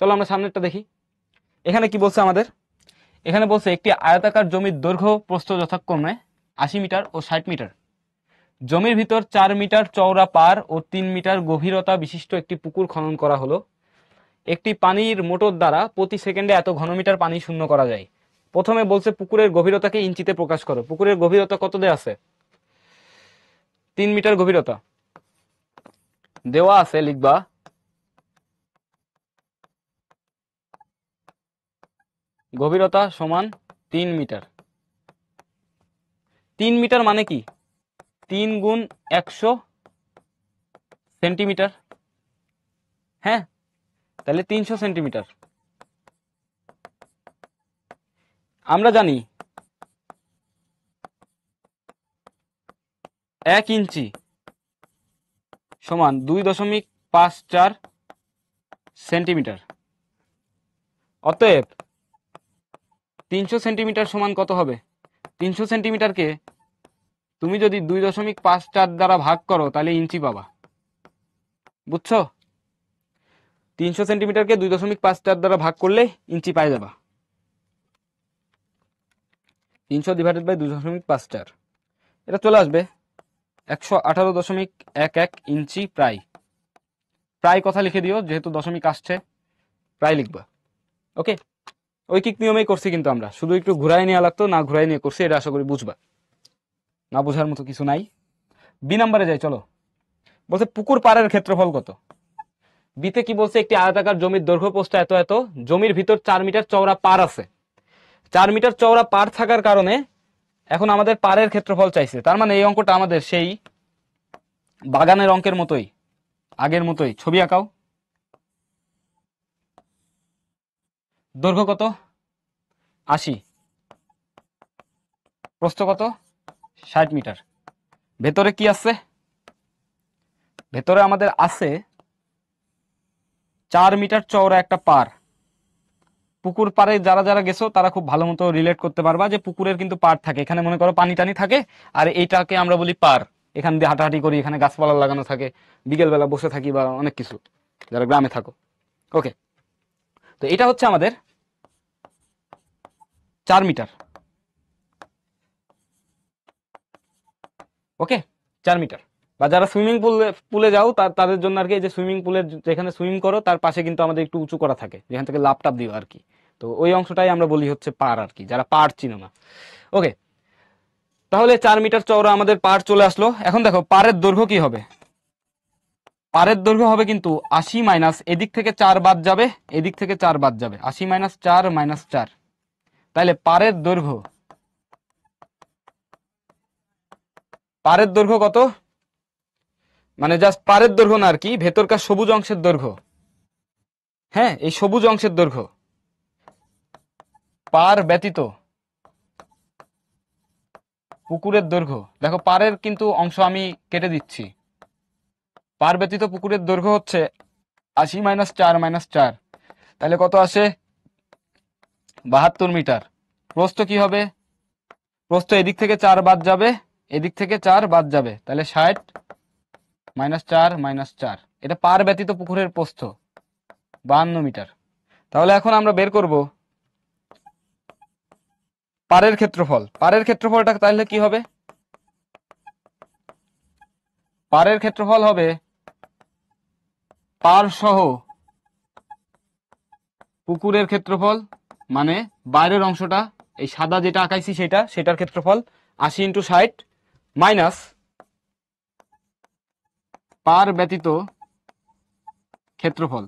চলো আমরা সামনেরটা দেখি। এখানে কি বলছে আমাদের, এখানে বলছে একটি আয়তাকার জমির দৈর্ঘ্য প্রস্থ যথাক্রমে 80 মিটার ও 60 মিটার। জমির ভিতর 4 মিটার চওড়া পার ও 3 মিটার গভীরতা বিশিষ্ট একটি পুকুর খনন করা হলো। একটি পানির মোটর দ্বারা প্রতি সেকেন্ডে এত ঘনমিটার পানি শূন্য করা যায়। প্রথমে বলছে পুকুরের গভীরতাকে ইঞ্চিতে প্রকাশ করো। পুকুরের গভীরতা কত দেয়া আছে? 3 মিটার গভীরতা দেওয়া আছে, লিখবা গভীরতা সমান 3 মিটার। 3 মিটার মানে কি, 3 গুণ 100 সেন্টিমিটার। হ্যাঁ, তাহলে 300 সেন্টিমিটার। আমরা জানি 1 ইঞ্চি সমান 2.54 সেন্টিমিটার। অতএব 300 সেন্টিমিটার সমান কত হবে? 300 সেন্টিমিটারকে তুমি যদি 2.54 দ্বারা ভাগ করো তাহলে ইঞ্চি পাবা। বুঝছো? 300 সেন্টিমিটারকে 2.54 দ্বারা ভাগ করলে ইঞ্চি পাই যাবা। 300/2.54, এটা চলে আসবে 118.11 ইঞ্চি। প্রায়, প্রায় কথা লিখে দিও, যেহেতু দশমিক আসছে প্রায় লিখবা। ওকে, ঐকিক নিয়মেই করছি, কিন্তু আমরা শুধু একটু ঘুরাই নিয়ে লাগতো, না ঘুরাই নিয়ে করছি, এটা আশা করি বুঝবা। না বোঝার মতো কিছু নাই। বি নাম্বারে যাই, চলো। বলছে পুকুর পাড়ের ক্ষেত্রফল কত। বিতে কি বলছে, একটি আয়তাকার জমির দৈর্ঘ্য প্রস্থ এত এত, জমির ভিতর 4 মিটার চওড়া পার আছে। 4 মিটার চওড়া পার থাকার কারণে এখন আমাদের পাড়ের ক্ষেত্রফল চাইছে। তার মানে এই অঙ্কটা আমাদের সেই বাগানের অঙ্কের মতোই, আগের মতোই। ছবি আঁকাও। দৈর্ঘ্য কত? 80। প্রস্থ কত? 60 মিটার। ভেতরে কি আছে? ভেতরে আমাদের আছে 4 মিটার চওড়া একটা পার। পুকুর পাড়ে যারা যারা গেছো তারা খুব ভালো মতো রিলেট করতে পারবা যে পুকুরের কিন্তু পাড় থাকে, এখানে মনে করো পানি টানি থাকে, আর এইটাকে আমরা বলি পার। এখান দিয়ে হাঁটাহাঁটি করি, এখানে গাছপালা লাগানো থাকে, বিকেল বেলা বসে থাকি বা অনেক কিছু, যারা গ্রামে থাকো। ওকে, তো এটা হচ্ছে আমাদের 4 মিটার। ওকে, 4 মিটার। বা যারা সুইমিং পুলে পুলে যাও তাদের জন্য আর কি, যে সুইমিং পুলের যেখানে সুইমিং করো তার পাশে কিন্তু আমাদের একটু উঁচু করা থাকে, যেখান থেকে লাভ টাপ দিও আর কি। তো ওই অংশটাই আমরা বলি হচ্ছে পার আর কি, যারা পার চিনো না। ওকে, তাহলে 4 মিটার চওড়া আমাদের পার চলে আসলো। এখন দেখো পারের দৈর্ঘ্য কি হবে। পারের দৈর্ঘ্য হবে কিন্তু 80 মাইনাস, এদিক থেকে 4 বাদ যাবে, এদিক থেকে 4 বাদ যাবে, 80 মাইনাস 4 মাইনাস 4। তাহলে পারের দৈর্ঘ্য, পারের দৈর্ঘ্য কত, মানে জাস্ট পারের দৈর্ঘ্য না আর কি, ভেতরকার সবুজ অংশের দৈর্ঘ্য। হ্যাঁ, এই সবুজ অংশের দৈর্ঘ্য পার ব্যতীত পুকুরের দৈর্ঘ্য। দেখো পারের কিন্তু অংশ আমি কেটে দিচ্ছি। পার ব্যতীত পুকুরের দৈর্ঘ্য হচ্ছে 80 মাইনাস 4 মাইনাস 4, তাহলে কত আসে? 72 মিটার। প্রস্থ কি হবে? প্রস্থ এদিক থেকে 4 বাদ যাবে, এদিক থেকে 4 বাদ যাবে, তাহলে 60 মাইনাস 4 মাইনাস 4, এটা পার ব্যতীত পুকুরের প্রস্থ 52 মিটার। তাহলে এখন আমরা বের করব পাড়ের ক্ষেত্রফল। পাড়ের ক্ষেত্রফলটা তাহলে কি হবে? পাড়ের ক্ষেত্রফল হবে পাড় সহ পুকুরের ক্ষেত্রফল, মানে বাইরের অংশটা, এই সাদা যেটা আঁকাইছি সেটার ক্ষেত্রফল 80 × 60 মাইনাস পার ব্যতীত ক্ষেত্রফল।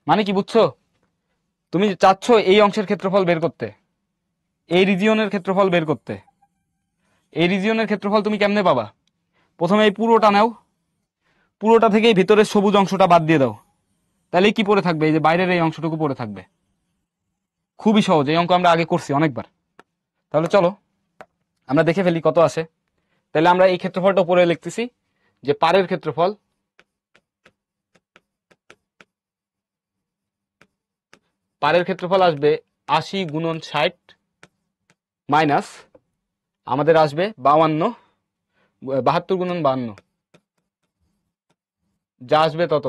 মানে কি বুঝছো? তুমি চাচ্ছ এই অংশের ক্ষেত্রফল বের করতে, এই রিজিয়নের ক্ষেত্রফল বের করতে। এই রিজিয়নের ক্ষেত্রফল তুমি কেমনে পাবা? প্রথমে এই পুরোটা নাও, পুরোটা থেকে ভিতরের সবুজ অংশটা বাদ দিয়ে দাও, তাহলে কি পড়ে থাকবে? এই যে বাইরের এই অংশটুকু পড়ে থাকবে। খুবই সহজ, এই অঙ্ক আমরা আগে করছি অনেকবার। তাহলে চলো আমরা দেখে ফেলি কত আসে। তাহলে আমরা এই ক্ষেত্রফলটা উপরে লিখতেছি যে পাড়ের ক্ষেত্রফল, পাড়ের ক্ষেত্রফল আসবে 80 × 60 মাইনাস আমাদের আসবে 72 × 52, যা আসবে তত।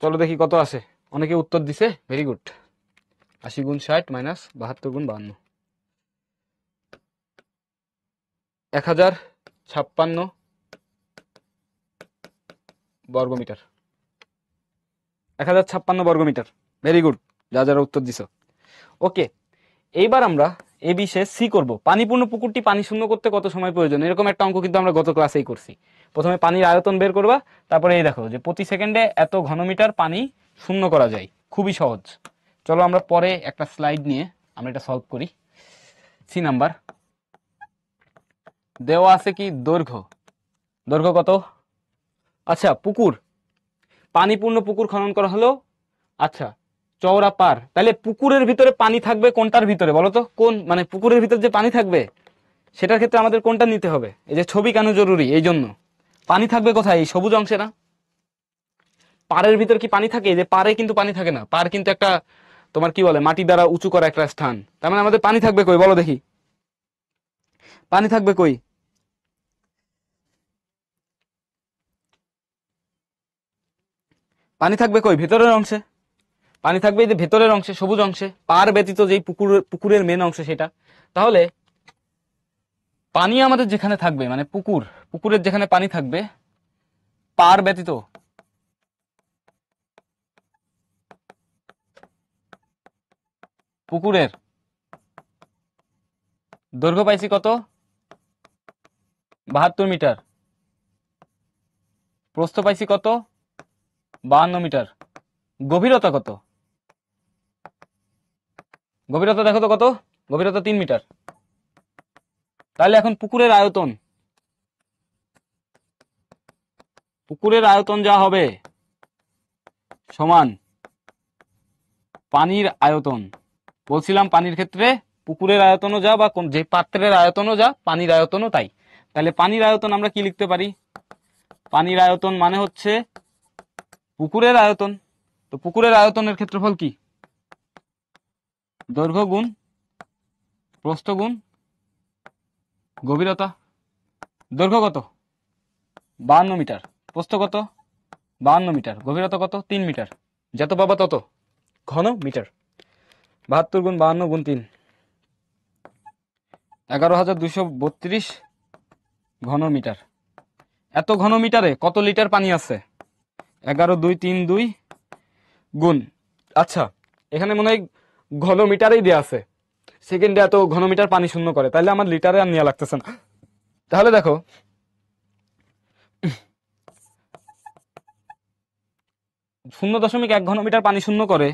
চলো দেখি কত আসে। অনেকে উত্তর দিছে, ভেরি গুড। 80 × 60 মাইনাস 72 × 52, 1056 বর্গমিটার। 1056 বর্গমিটার, ভেরি গুড যা যারা উত্তর দিছো। ওকে, এইবার আমরা এ বিষয়ে সি করব। পানিপূর্ণ পুকুরটি পানি শূন্য করতে কত সময় প্রয়োজন? এরকম একটা অঙ্ক কিন্তু আমরা গত ক্লাসেই করছি। প্রথমে পানির আয়তন বের করবা, তারপরে এই দেখো যে প্রতি সেকেন্ডে এত ঘনমিটার পানি শূন্য করা যায়। খুবই সহজ। চলো আমরা পরে একটা স্লাইড নিয়ে আমরা এটা সলভ করি। সি নাম্বার দেওয়া আছে কি দৈর্ঘ্য, দৈর্ঘ্য কত? আচ্ছা, পুকুর, পানিপূর্ণ পুকুর খনন করা হলো। আচ্ছা, চওড়া পার, তাহলে পুকুরের ভিতরে পানি থাকবে কোনটার ভিতরে বলো তো? কোন, মানে পুকুরের ভিতরে যে পানি থাকবে সেটার ক্ষেত্রে আমাদের কোনটা নিতে হবে? এই যে ছবি কেন জরুরি, এই জন্য। পানি থাকবে কোথায়? এই সবুজ অংশে না? পাড়ের ভিতর কি পানি থাকে? এই যে পাড়ে কিন্তু পানি থাকে না, পাড় কিন্তু একটা তোমার কি বলে মাটি দ্বারা উঁচু করা একটা স্থান। তার মানে আমাদের পানি থাকবে কই বলো দেখি? পানি থাকবে কই? পানি থাকবে কই? ভেতরের অংশে পানি থাকবে, এই যে ভেতরের অংশে সবুজ অংশে, পাড় ব্যতীত যেই পুকুরের মেন অংশে সেটা। তাহলে পানি আমাদের যেখানে থাকবে, মানে পুকুরের যেখানে পানি থাকবে, পাড় ব্যতীত পুকুরের দৈর্ঘ্য পাইছি কত? 72 মিটার। প্রস্থ পাইছি কত? 52 মিটার। গভীরতা কত? গভীরতা দেখো তো কত? গভীরতা 3 মিটার। তাহলে এখন পুকুরের আয়তন, পুকুরের আয়তন যা হবে সমান পানির আয়তন। বলছিলাম পানির ক্ষেত্রে পুকুরের আয়তনও যা, বা যে পাত্রের আয়তনও যা, পানির আয়তনও তাই। তাহলে পানির আয়তন আমরা কি লিখতে পারি? পানির আয়তন মানে হচ্ছে পুকুরের আয়তন। তো পুকুরের আয়তনের ক্ষেত্রফল কি? দৈর্ঘ্য গুণ প্রস্থ গুণ গভীরতা। দৈর্ঘ্য কত? 52 মিটার। প্রস্থ কত? 52 মিটার। গভীরতা কত? 3 মিটার। যত পাবা তত ঘন মিটার। 72 × 52 × 3, 11,232 ঘন মিটার। এত ঘন মিটারে কত লিটার পানি আছে? 11,232 গুণ, আচ্ছা এখানে মনে হয় ঘন মিটারেই দেওয়া আছে, সেকেন্ডে এত ঘন মিটার পানি শূন্য করে, তাহলে আমার লিটারে আর নেওয়া লাগতেছে না। তাহলে দেখো 0.1 ঘন মিটার পানি শূন্য করে,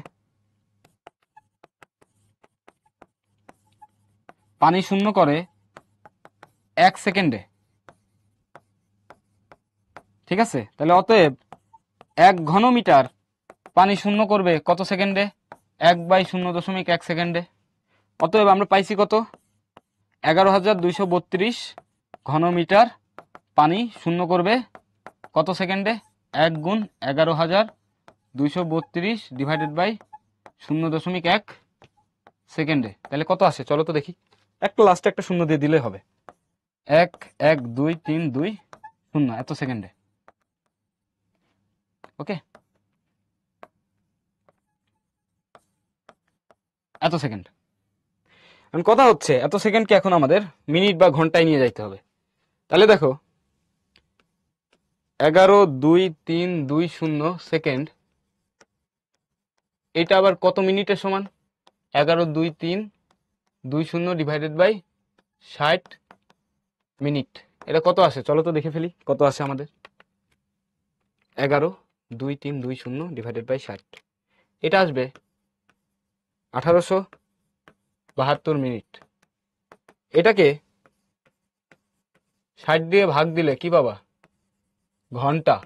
পানি শূন্য করে 1 সেকেন্ডে। ঠিক আছে, তাহলে অতএব 1 ঘন মিটার পানি শূন্য করবে কত সেকেন্ডে? 1/0.1 সেকেন্ডে। অতএব আমরা পাইছি কত? 11,232 ঘন মিটার পানি শূন্য করবে কত সেকেন্ডে? 1 গুণ 11,232 ডিভাইডেড বাই 0.1 সেকেন্ডে। তাহলে কত আসে চলো তো দেখি। একটা লাস্টে একটা শূন্য দিয়ে দিলে হবে। 1 1 2 3 2 0 এত সেকেন্ডে। ওকে, এত সেকেন্ড। এখন কথা হচ্ছে এত সেকেন্ডকে এখন আমাদের মিনিট বা ঘন্টায় নিয়ে যাইতে হবে। তাহলে দেখো 11 2 3 2 0 সেকেন্ড, এটা আবার কত মিনিটের সমান? 11 2 3 2 0 ডিভাইডেড বাই 60 মিনিট। এটা কত আসে চলো তো দেখে ফেলি কত আসে আমাদের। 11 2 3 2 0 ডিভাইডেড বাই 60, এটা আসবে 1872 মিনিট। এটাকে 60 দিয়ে ভাগ দিলে কি পাবা? ঘন্টা।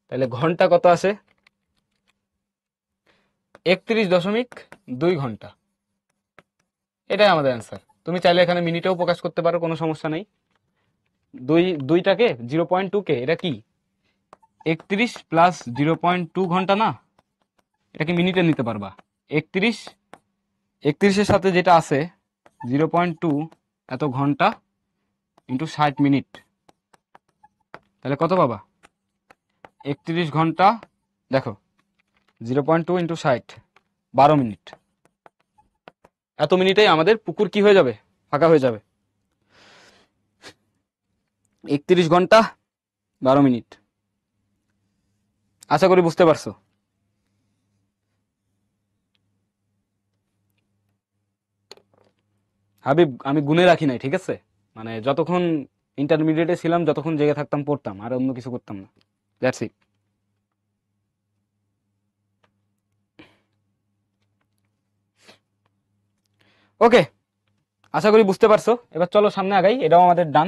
তাহলে ঘন্টা কত আসে? 31.2 ঘন্টা। এটাই আমাদের অ্যান্সার। তুমি চাইলে এখানে মিনিটেও প্রকাশ করতে পারো, কোনো সমস্যা নেই। দুইটাকে 0.2কে এটা কি 31 প্লাস 0.2 ঘন্টা না, এটাকে মিনিটে নিতে পারবা। 31এর সাথে যেটা আছে 0.2 এত ঘন্টা ইন্টু 60 মিনিট, তাহলে কত পাবা? 31 ঘন্টা, দেখো 0.2 ইন্টু 60 12 মিনিট। এত মিনিটেই আমাদের পুকুর কি হয়ে যাবে? ফাঁকা হয়ে যাবে। 31 ঘন্টা 12 মিনিট। আশা করি বুঝতে পারছো। হাবিব, আমি গুনে রাখি নাই, ঠিক আছে? মানে যতক্ষণ ইন্টারমিডিয়েটে ছিলাম, যতক্ষণ জেগে থাকতাম পড়তাম, আর অন্য কিছু করতাম না। That's it. ওকে, আশা করি বুঝতে পারছো। এবার চলো সামনে আগাই, এটাও আমাদের ডান।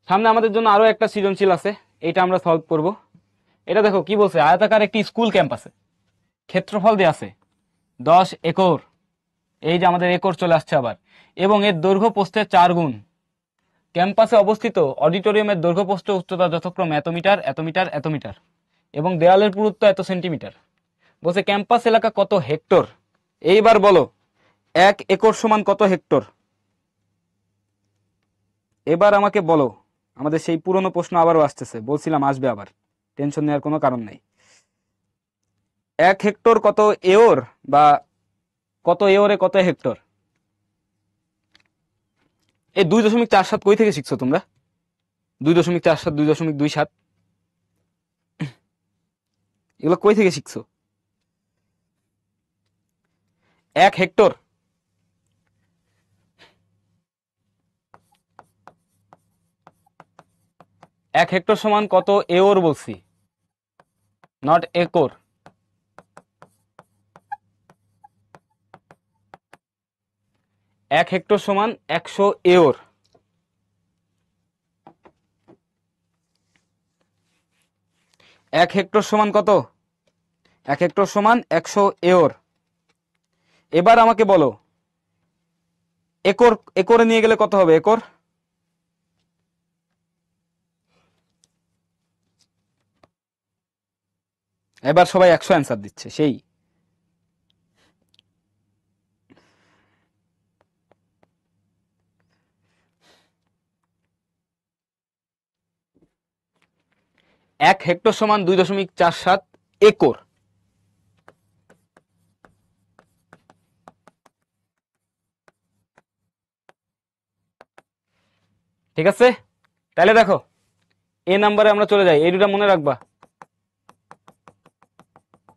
সামনে আমাদের জন্য আরো একটা সৃজনশীল আছে, এটা আমরা সলভ করব। এটা দেখো কি বলছে, আয়তাকার একটি স্কুল ক্যাম্পাসে ক্ষেত্রফল দেয়া আছে 10 একর। এই যে আমাদের একর চলে আসছে আবার, এবং এর দৈর্ঘ্য প্রস্থের 4 গুণ। ক্যাম্পাসে অবস্থিত অডিটোরিয়ামের দৈর্ঘ্য প্রস্থ উচ্চতা যথাক্রমে এত মিটার, এত মিটার, এত মিটার, এবং দেওয়ালের পুরুত্ব এত সেন্টিমিটার। বলছে ক্যাম্পাস এলাকা কত হেক্টর। এইবার বলো 1 একর সমান কত হেক্টর। এবার আমাকে বলো। আমাদের সেই পুরনো প্রশ্ন আবারও আসতেছে, বলছিলাম আসবে আবার, টেনশন নেওয়ার কোনো কারণ নাই। 1 হেক্টর কত এওর, বা কত এওরে কত হেক্টর? এই 2.47 কই থেকে শিখছো তোমরা? 2.47, 2.27 এগুলো কই থেকে শিখছো? 1 হেক্টর, 1 হেক্টর সমান কত এওর বলছি, নট একর। 1 হেক্টর সমান 100 এওর। এক হেক্টর সমান কত? 1 হেক্টর সমান 100 এওর। এবার আমাকে বলো একর, একরে নিয়ে গেলে কত হবে একর? এবার সবাই 100 অ্যান্সার দিচ্ছে, সেই 1 হেক্টর সমান 2.47 একর। ঠিক আছে, তাহলে দেখো এ নাম্বারে আমরা চলে যাই। এই দুটা মনে রাখবা,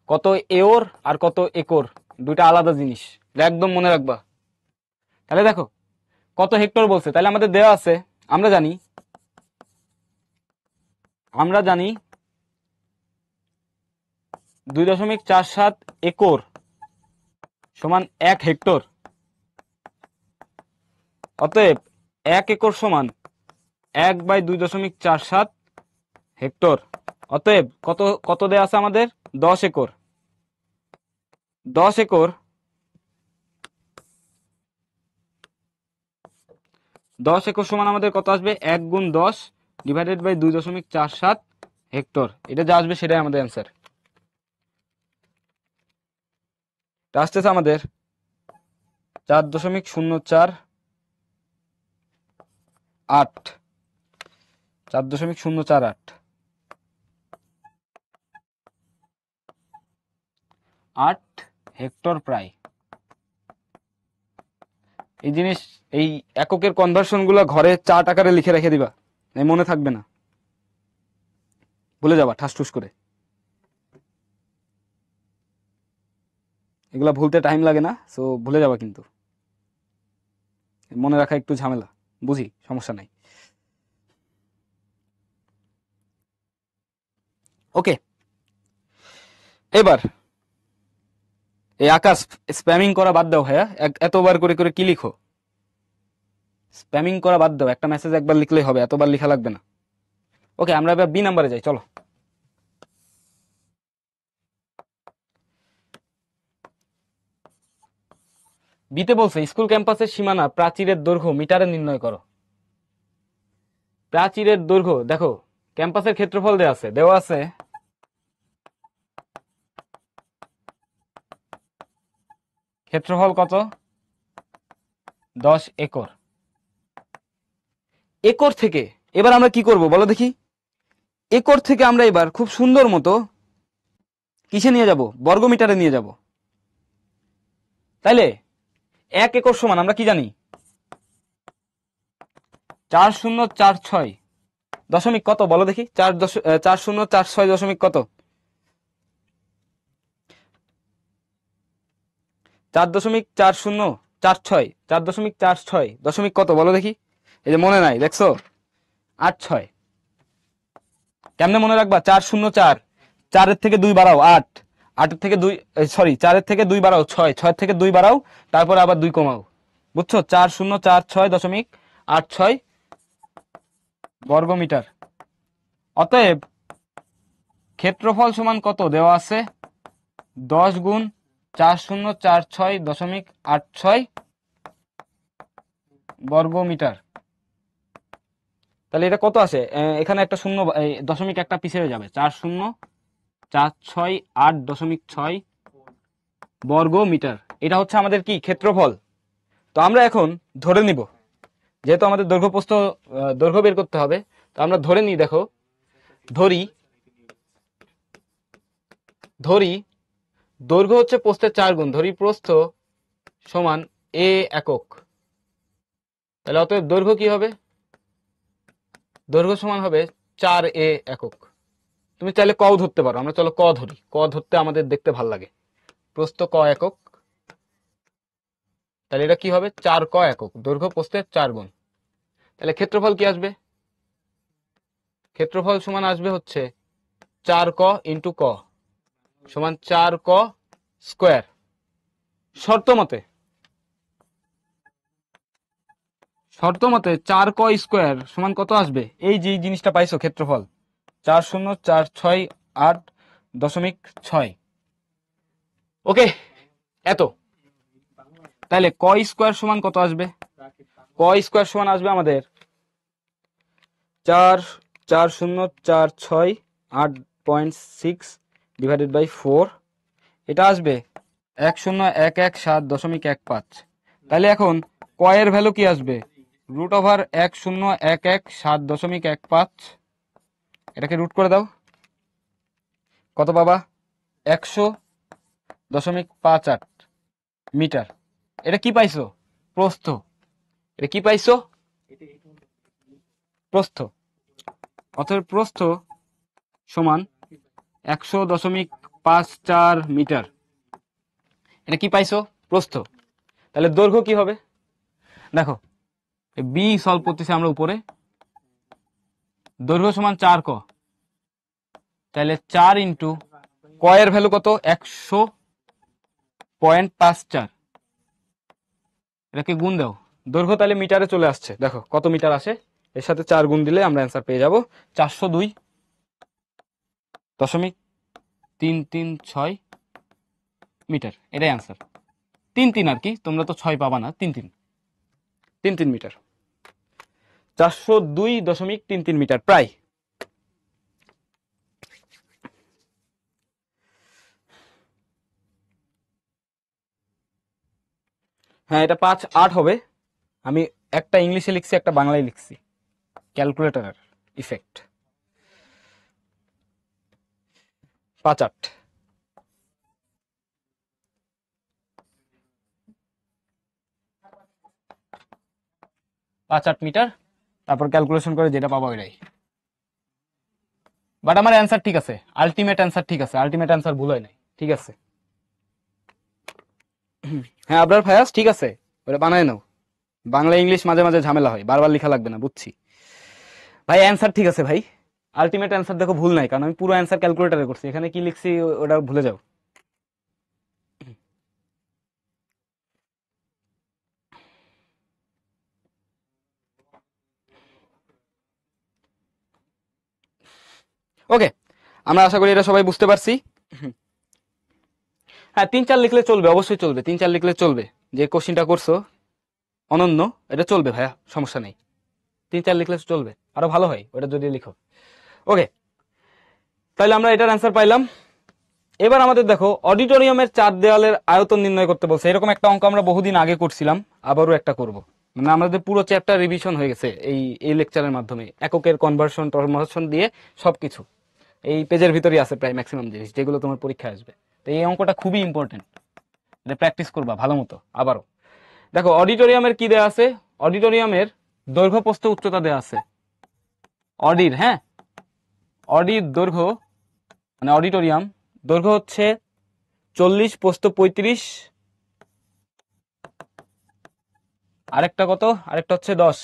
কত এওর আর কত একর, দুইটা আলাদা জিনিস, একদম মনে রাখবা। তাহলে দেখো কত হেক্টর বলছে, তাহলে আমাদের দেওয়া আছে, আমরা জানি 2.47 একর সমান 1 হেক্টর। অতএব 1 একর সমান 1/2.47 হেক্টর। অতএব কত কত দেয়া আছে আমাদের? 10 একর। 10 একর, 10 একর সমান আমাদের কত আসবে? 1 গুণ 10 ডিভাইডেড বাই 2.47 হেক্টর, এটা যা আসবে সেটাই আমাদের অ্যান্সার। আসতেছে আমাদের 4.048, 4.048, 8 হেক্টর প্রায়। এই জিনিস, এই এককের কনভার্সন গুলা ঘরে চার্ট আকারে লিখে রেখে দিবা, মনে থাকবে না, ভুলে যাবা ঠাস ঠুস করে। এগুলা ভুলতে টাইম লাগে না, সো ভুলে যাবা, কিন্তু মনে রাখা একটু ঝামেলা, বুঝি, সমস্যা নাই। ওকে, এবার এই আকাশ, স্প্যামিং করা বাদ দাও ভাইয়া, এতবার করে করে কি লিখো? স্প্যামিং করা বাদ দাও, একটা মেসেজ একবার লিখলেই হবে, এতবার লেখা লাগবে না। ওকে, আমরা এবার বি নাম্বারে যাই, চলো। বিতে বলছে স্কুল ক্যাম্পাসের সীমানা প্রাচীরের দৈর্ঘ্য মিটারে নির্ণয় করো। প্রাচীরের দৈর্ঘ্য দেখো, ক্যাম্পাসের ক্ষেত্রফল দেওয়া আছে ক্ষেত্রফল কত? 10 একর। একর থেকে এবার আমরা কি করব বলো দেখি? একর থেকে আমরা এবার খুব সুন্দর মতো কিসে নিয়ে যাব? বর্গমিটারে নিয়ে যাব। তাইলে 1 একর সমান আমরা কি জানি? 4046 দশমিক কত বলো দেখি? 4046 দশমিক কত? 4.4046, 4.46 দশমিক কত বলো দেখি? এই যে মনে নাই, দেখছো? 86। কেমনে মনে রাখবা? 404, 4-এর থেকে 2 বাড়াও 8, 8-এর থেকে 2, সরি 4-এর থেকে 2 বাড়াও 6, 6-এর থেকে 2 বাড়াও, তারপর আবার 2 কমাও, বুঝছো? 4046.86 বর্গমিটার। অতএব ক্ষেত্রফল সমান কত দেওয়া আছে? 10 গুণ 4046.86 বর্গমিটার। তাহলে এটা কত আসে? এখানে একটা শূন্য, দশমিক একটা পিছিয়ে হয়ে যাবে, 4046.8.6 বর্গমিটার। এটা হচ্ছে আমাদের কি? ক্ষেত্রফল। তো আমরা এখন ধরে নিব, যেহেতু আমাদের দৈর্ঘ্য বের করতে হবে, তো আমরা ধরে নিই। দেখো, ধরি দৈর্ঘ্য হচ্ছে প্রস্থের 4 গুণ, ধরি প্রস্থ সমান a একক। তাহলে অতএব দৈর্ঘ্য কি হবে? দৈর্ঘ্য সমান হবে 4a একক। তুমি চাইলে কও ধরতে পারো, আমরা চলো ক ধরি, ক ধরতে আমাদের দেখতে ভাল লাগে। প্রস্থ ক একক, তাহলে এটা কি হবে? 4 ক একক, দৈর্ঘ্য প্রস্থের 4 গুণ। তাহলে ক্ষেত্রফল কি আসবে? ক্ষেত্রফল সমান আসবে হচ্ছে 4 ক ইন্টু ক সমান 4 ক স্কোয়ার। শর্ত মতে 4 ক স্কোয়ার সমান কত আসবে? এই যে জিনিসটা পাইছো, ক্ষেত্রফল 4046.8.6। ওকে, এত। তাহলে ক স্কোয়ার সমান কত আসবে? ক স্কোয়ার সমান আসবে আমাদের 4046.8.6 ডিভাইডেড বাই 4। এটা আসবে 10117.15। তাহলে এখন ক এর ভ্যালু কি আসবে? √10117.15। এটাকে রুট করে দাও, কত পাবা? 100.58 মিটার। এটা কি পাইছো? প্রস্থ। এটা কি পাইছো? প্রস্থ। অতএব প্রস্থ সমান 100.54 মিটার। এটা কি পাইছো? প্রস্থ। তাহলে দৈর্ঘ্য কি হবে? দেখো, বি সলভ করতেছি আমরা উপরে। দৈর্ঘ্য সমান 4 ক, তাহলে 4 ইন্টু ক এর ভ্যালু কত? 100.54। এটাকে গুণ দাও, দৈর্ঘ্য তাহলে মিটারে চলে আসছে। দেখো কত মিটার আসে, এর সাথে 4 গুণ দিলে আমরা অ্যান্সার পেয়ে যাব 402.336 মিটার। এটাই অ্যান্সার। 3 আর কি, তোমরা তো 6 পাবা না, 3 মিটার। 402.33 মিটার প্রায়। হ্যাঁ, এটা 5-8 হবে। আমি একটা ইংলিশে লিখছি, একটা বাংলায় লিখছি। ক্যালকুলেটরের ইফেক্ট। 5-8। 5-8 মিটার, তারপর ক্যালকুলেশন করে যেটা পাবো ওইটাই। বাট আমার অ্যান্সার ঠিক আছে, আলটিমেট অ্যান্সার ঠিক আছে, আলটিমেট অ্যান্সার ভুল হয় নাই, ঠিক আছে। হ্যাঁ আবরার ফায়াজ, ঠিক আছে, ওটা বানায় নাও। বাংলা ইংলিশ মাঝে মাঝে ঝামেলা হয়, বারবার লেখা লাগবে না, বুঝছি ভাই। অ্যান্সার ঠিক আছে ভাই, আলটিমেট অ্যান্সার দেখো ভুল নাই, কারণ আমি পুরো অ্যান্সার ক্যালকুলেটরে করছি, এখানে কি লিখছি ওটা ভুলে যাও। ওকে, আমরা আশা করি এটা সবাই বুঝতে পারছি। হ্যাঁ 3-4 লিখলে চলবে, অবশ্যই চলবে, 3-4 লিখলে চলবে। যে কোশ্চিনটা করছো অনন্য, এটা চলবে ভাইয়া, সমস্যা নেই। 3-4 লিখলে চলবে, আরো ভালো হয় ওটা যদি লিখো। ওকে, তাহলে আমরা এটার অ্যান্সার পাইলাম। এবার আমাদের দেখো অডিটোরিয়ামের 4 দেওয়ালের আয়তন নির্ণয় করতে বলছে। এরকম একটা অঙ্ক আমরা বহুদিন আগে করছিলাম, আবারও একটা করব। মানে আমাদের পুরো চ্যাপ্টার রিভিশন হয়ে গেছে এই এই লেকচারের মাধ্যমে, এককের কনভার্সন টর্মশন দিয়ে সবকিছু এই পেজের ভিতরেই আছে প্রায় ম্যাক্সিমাম জিনিস, যেগুলো তোমার পরীক্ষায় আসবে। তো এই অঙ্কটা খুবই ইম্পর্টেন্ট, এটা প্র্যাকটিস করবা ভালো মতো আবারও। দেখো অডিটোরিয়ামের কি দেয়া আছে, অডিটোরিয়ামের দৈর্ঘ্য প্রস্থ উচ্চতা দেয়া আছে। অডির, হ্যাঁ, অডির দৈর্ঘ্য মানে অডিটোরিয়াম দৈর্ঘ্য হচ্ছে 40, প্রস্থ 35, আরেকটা কত, আরেকটা হচ্ছে 10।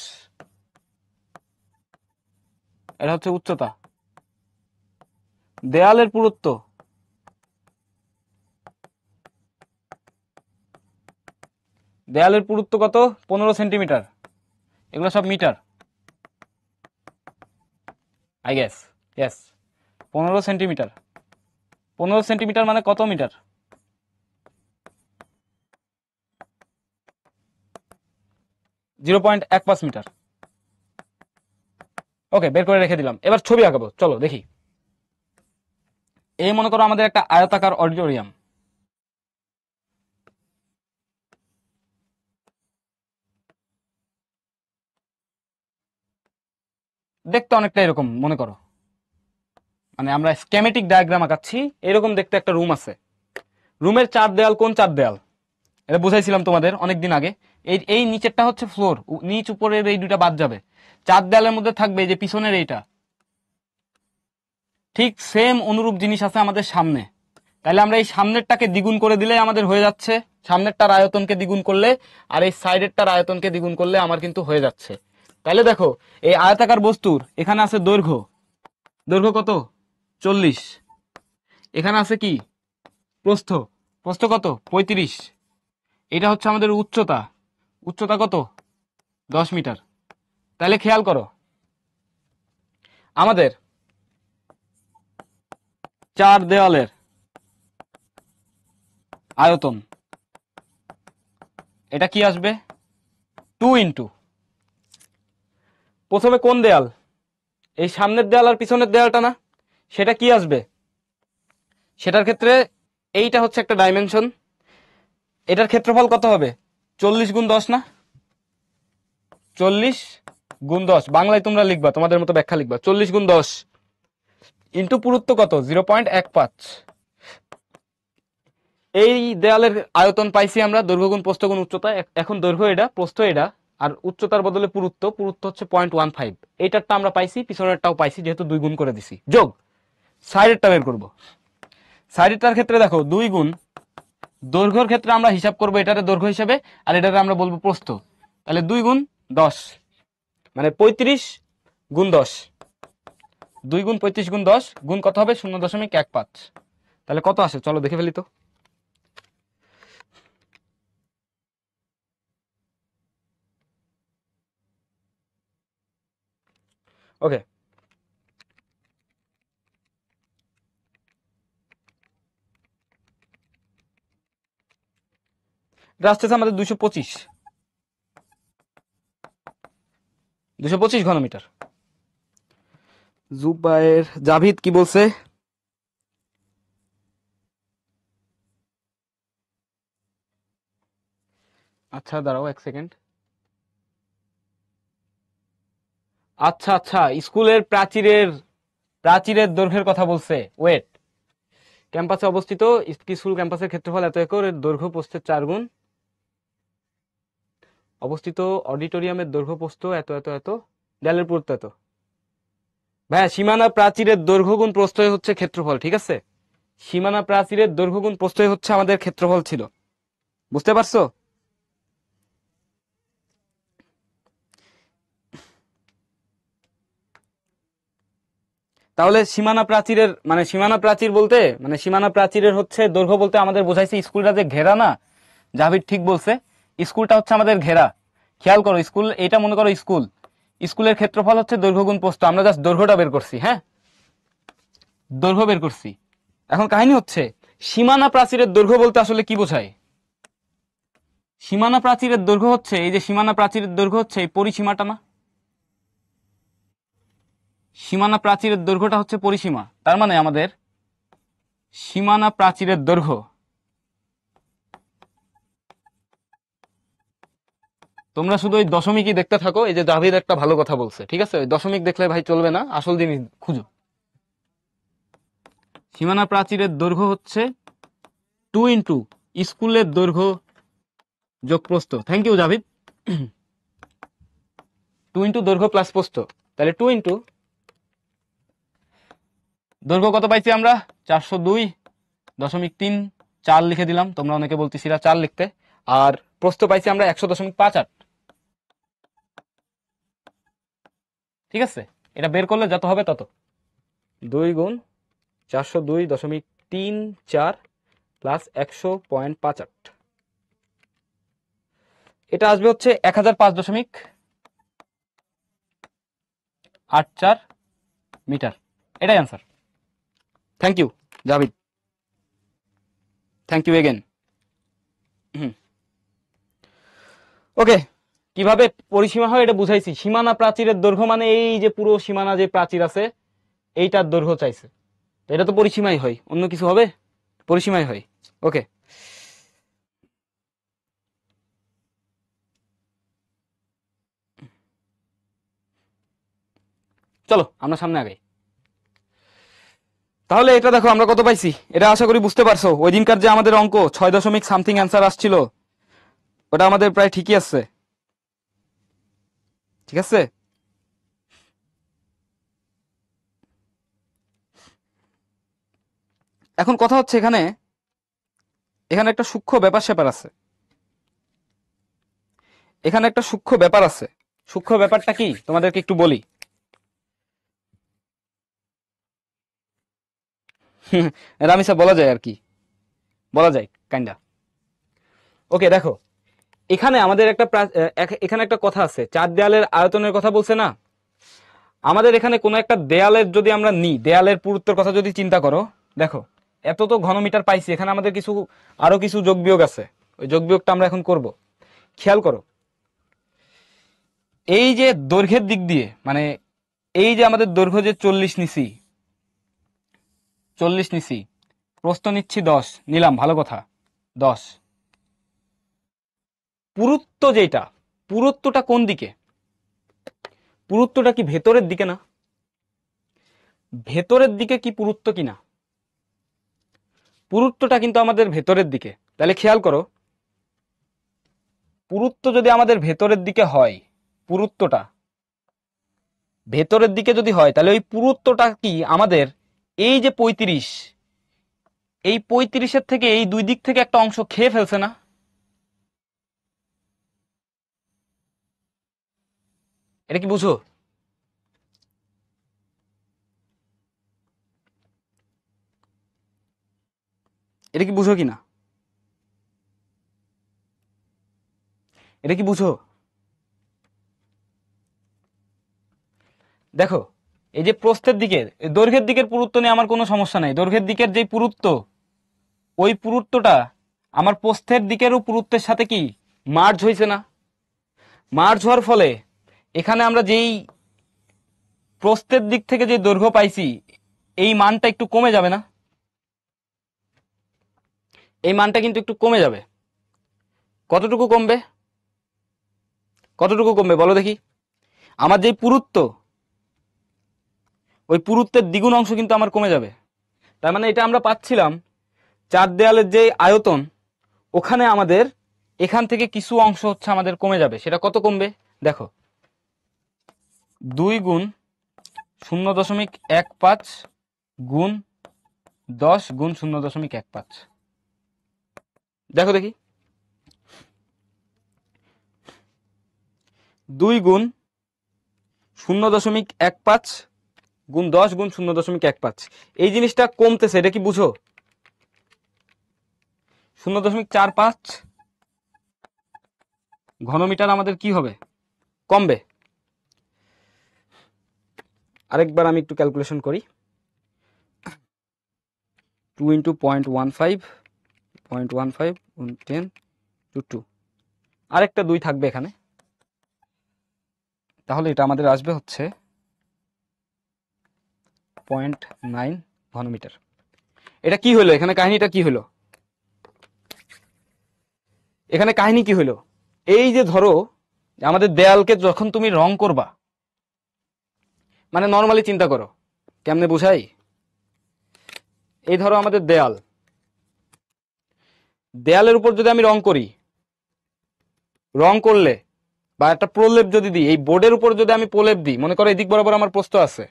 এটা হচ্ছে উচ্চতা। দেয়ালের পুরুত্ব, দেয়ালের পুরুত্ব কত, 15 সেন্টিমিটার। এগুলো সব metre, I guess. Yes, 15 centimetre. 15 centimetre মানে কত মিটার? 0.15 মিটার। ওকে, বের করে রেখে দিলাম। এবার ছবি আঁকাবো, চলো দেখি। এই মনে করো আমাদের একটা আয়তাকার অডিটোরিয়াম। দেখতে অনেকটা এরকম মনে করো, মানে আমরা স্কেমেটিক ডায়াগ্রাম আঁকাচ্ছি, এরকম দেখতে একটা রুম আছে। রুমের 4 দেয়াল, কোন 4 দেয়াল এটা বুঝাইছিলাম তোমাদের অনেকদিন আগে। এই এই নিচেরটা হচ্ছে ফ্লোর, নিচ উপরের এই দুইটা বাদ যাবে। 4 দেয়ালের মধ্যে থাকবে এই যে পিছনের এইটা। ঠিক সেম অনুরূপ জিনিস আছে আমাদের সামনে। তাহলে আমরা এই সামনেরটাকে দ্বিগুণ করে দিলে আমাদের হয়ে যাচ্ছে, সামনেরটার আয়তনকে দ্বিগুণ করলে আর এই সাইডেরটার আয়তনকে দ্বিগুণ করলে আমার কিন্তু হয়ে যাচ্ছে। তাহলে দেখো এই আয়তাকার বস্তুর এখানে আছে দৈর্ঘ্য, দৈর্ঘ্য কত, 40। এখানে আছে কি, প্রস্থ, প্রস্থ কত, 35। এটা হচ্ছে আমাদের উচ্চতা, উচ্চতা কত, 10 মিটার। তাহলে খেয়াল করো, আমাদের 4 দেওয়ালের আয়তন এটা কি আসবে, 2 ইন্টু প্রথমে কোন দেয়াল, এই সামনের দেয়াল আর পিছনের দেয়ালটা না, সেটা কি আসবে, সেটার ক্ষেত্রে এইটা হচ্ছে একটা ডাইমেনশন। এটার ক্ষেত্রফল কত হবে, 40 গুণ 10 না, 40 গুণ 10 বাংলায় তোমরা লিখবা তোমাদের মতো ব্যাখ্যা লিখবা, 40 গুণ 10 ইন্টু পুরুত্ব কত, 0.15। এই দেয়ালের আয়তন পাইছি আমরা দৈর্ঘ্য গুণ প্রস্থ গুণ উচ্চতা। এখন দৈর্ঘ্য এটা, প্রস্থ এটা, আর উচ্চতার বদলে পুরুত্ব, পুরুত্ব হচ্ছে 0.15। এইটারটা আমরা পাইছি, পিছনেরটাও পাইছি, যেহেতু 2 গুণ করে দিছি। যোগ সাইডেরটা বের করবো। সাইডেরটার ক্ষেত্রে দেখো 2 গুণ, দৈর্ঘ্যের ক্ষেত্রে আমরা হিসাব করবো এটারে দৈর্ঘ্য হিসেবে, আর এটারে আমরা বলবো প্রস্থ। তাহলে 2 গুণ 10 মানে 35 গুণ 10। 2 গুণ 35 গুণ 10 গুণ কত হবে, 0.15। তাহলে কত আসে চলো দেখে ফেলি তো। ওকে, এটা আসতেছে আমাদের 225, 225 ঘনমিটার। জুবায়ের জাভিদ কি বলছে, আচ্ছা দাঁড়াও এক সেকেন্ড। আচ্ছা আচ্ছা, স্কুলের প্রাচীরের প্রাচীরের দৈর্ঘ্যের কথা বলছে। ওয়েট, ক্যাম্পাসে অবস্থিত একটি স্কুল ক্যাম্পাসের ক্ষেত্রফল এত একর, এর দৈর্ঘ্য প্রস্থের 4 গুণ। অবস্থিত অডিটোরিয়ামের দৈর্ঘ্য প্রস্থ এত এত এত, দেয়ালের পুরুত্ব এত। ভাইয়া, সীমানা প্রাচীরের দৈর্ঘ্য গুণ প্রস্থ হচ্ছে ক্ষেত্রফল, ঠিক আছে? সীমানা প্রাচীরের দৈর্ঘ্য গুণ প্রস্থ হচ্ছে আমাদের ক্ষেত্রফল ছিল, বুঝতে পারছো? তাহলে সীমানা প্রাচীরের মানে সীমানা প্রাচীর বলতে মানে সীমানা প্রাচীরের হচ্ছে দৈর্ঘ্য বলতে আমাদের বোঝাইছে স্কুলটা যে ঘেরা না। জাভিদ ঠিক বলছে, স্কুলটা হচ্ছে আমাদের ঘেরা। খেয়াল করো, স্কুল এটা মনে করো স্কুল, স্কুলের ক্ষেত্রফল হচ্ছে দৈর্ঘ্য গুণ প্রস্থ। আমরা জাস্ট দৈর্ঘ্যটা বের করছি, হ্যাঁ, দৈর্ঘ্য বের করছি। এখন কাহিনী হচ্ছে সীমানা প্রাচীরের দৈর্ঘ্য বলতে আসলে কি বোঝায়? সীমানা প্রাচীরের দৈর্ঘ্য হচ্ছে এই যে সীমানা প্রাচীরের দৈর্ঘ্য হচ্ছে এই পরিসীমাটা না। সীমানা প্রাচীরের দৈর্ঘ্যটা হচ্ছে পরিসীমা, তার মানে আমাদের সীমানা প্রাচীরের দৈর্ঘ্য, তোমরা শুধু ওই দশমিকই দেখতে থাকো। এই যে জাভেদ একটা ভালো কথা বলছে, ঠিক আছে? ওই দশমিক দেখলে ভাই চলবে না, আসল জিনিস খুঁজো। সীমানা প্রাচীরের দৈর্ঘ্য হচ্ছে 2 ইন্টু স্কুলের দৈর্ঘ্য যোগ প্রস্থ। Thank you Javed. 2 ইন্টু দৈর্ঘ্য প্লাস প্রস্থ, তাহলে 2 ইন্টু দৈর্ঘ্য কত পাইছি আমরা? 402.34 লিখে দিলাম, তোমরা অনেকে বলতেছিলা 4 লিখতে। আর প্রস্থ পাইছি আমরা 100.58। ঠিক আছে, এটা বের করলে যত হবে তত। 2 গুণ 402.34 প্লাস 100.58, এটা আসবে হচ্ছে 1005.84 মিটার। এটাই answer. Thank you Javed, thank you again. Okay, কিভাবে পরিসীমা হয় এটা বুঝাইছি। সীমানা প্রাচীরের দৈর্ঘ্য মানে এই যে পুরো সীমানা যে প্রাচীর আছে এইটার দৈর্ঘ্য চাইছে, এটা তো পরিসীমাই হয়, অন্য কিছু হবে? পরিসীমাই হয়। ওকে, চলো আমরা সামনে আগাই। তাহলে এটা দেখো আমরা কত পাইছি, এটা আশা করি বুঝতে পারছো। ওই দিনকার যে আমাদের অঙ্ক 6 দশমিক অ্যান্সার আসছিল, ওটা আমাদের প্রায় ঠিকই আছে, ঠিক আছে? এখন কথা হচ্ছে এখানে এখানে একটা সূক্ষ্ম ব্যাপার স্যাপার আছে, এখানে একটা সূক্ষ্ম ব্যাপার আছে। সূক্ষ্ম ব্যাপারটা কি তোমাদেরকে একটু বলি। রামিসা বলা যায় আর কি, বলা যায় কাইন্ডা। ওকে দেখো, এখানে আমাদের এখানে একটা কথা আছে, 4 দেয়ালের আয়তনের কথা বলছে না। আমাদের এখানে কোনো একটা দেয়ালের যদি আমরা নিই, দেয়ালের পুরুত্বের কথা যদি চিন্তা করো, দেখো এত তো ঘনমিটার পাইছি, এখানে আমাদের আরো কিছু যোগ বিয়োগ আছে, ওই যোগ বিয়োগটা আমরা এখন করব। খেয়াল করো, এই যে দৈর্ঘ্যের দিক দিয়ে মানে এই যে আমাদের দৈর্ঘ্য যে 40 নিছি, 40 নিছি, প্রস্থ নিচ্ছি 10 নিলাম, ভালো কথা 10। পুরুত্ব যেটা, পুরুত্বটা কোন দিকে? পুরুত্বটা কি ভেতরের দিকে না? ভেতরের দিকে কি পুরুত্ব কিনা? পুরুত্বটা কিন্তু আমাদের ভেতরের দিকে। তাহলে খেয়াল করো, পুরুত্ব যদি আমাদের ভেতরের দিকে হয়, পুরুত্বটা ভেতরের দিকে যদি হয়, তাহলে ওই পুরুত্বটা কি আমাদের এই যে 35, এই 35-এর থেকে এই দুই দিক থেকে একটা অংশ খেয়ে ফেলছে না? এটা কি বুঝো? এটা কি বুঝো কিনা? এটা কি বুঝো? দেখো, এই যে প্রস্থের দিকের দৈর্ঘ্যের দিকের পুরুত্ব নিয়ে আমার কোনো সমস্যা নাই। দৈর্ঘ্যের দিকের যে পুরুত্ব, ওই পুরুত্বটা আমার প্রস্থের দিকেরও পুরুত্বের সাথে কি মার্জ হয়েছে না? মার্জ হওয়ার ফলে এখানে আমরা যেই প্রস্থের দিক থেকে যে দৈর্ঘ্য পাইছি, এই মানটা একটু কমে যাবে না? এই মানটা কিন্তু একটু কমে যাবে। কতটুকু কমবে? কতটুকু কমবে বলো দেখি। আমার যে পুরুত্ব, ওই পুরুত্বের দ্বিগুণ অংশ কিন্তু আমার কমে যাবে। তার মানে এটা আমরা পাচ্ছিলাম চার দেয়ালের যে আয়তন, ওখানে আমাদের এখান থেকে কিছু অংশ হচ্ছে আমাদের কমে যাবে। সেটা কত কমবে দেখো, 2 গুণ 0.15 গুণ 10 গুণ 0.15। দেখো দেখি, 2 গুণ 0.15 গুণ 10 গুণ 0.15, এই জিনিসটা কমতেছে, এটা কি বুঝো? 0.45 ঘনমিটার আমাদের কি হবে, কমবে। আরেকবার আমি একটু ক্যালকুলেশন করি। 2 × 0.15 গুণ 10 টু 2, আরেকটা 2 থাকবে এখানে, তাহলে এটা আমাদের আসবে হচ্ছে 0.9 ঘনমিটার। এটা কি হলো, এখানে কাহিনীটা কি হলো? এখানে কাহিনী কি হলো, এই যে ধরো আমাদের দেয়ালকে যখন তুমি রং করবা, মানে নর্মালি চিন্তা করো, কেমনে বুঝাই? এই ধরো আমাদের দেয়াল, দেয়ালের উপর যদি আমি রং করি, রং করলে বা একটা প্রলেপ যদি দিই, এই বোর্ডের উপর যদি আমি প্রলেপ দিই, মনে করো এদিক বরাবর আমার প্রস্থ আছে,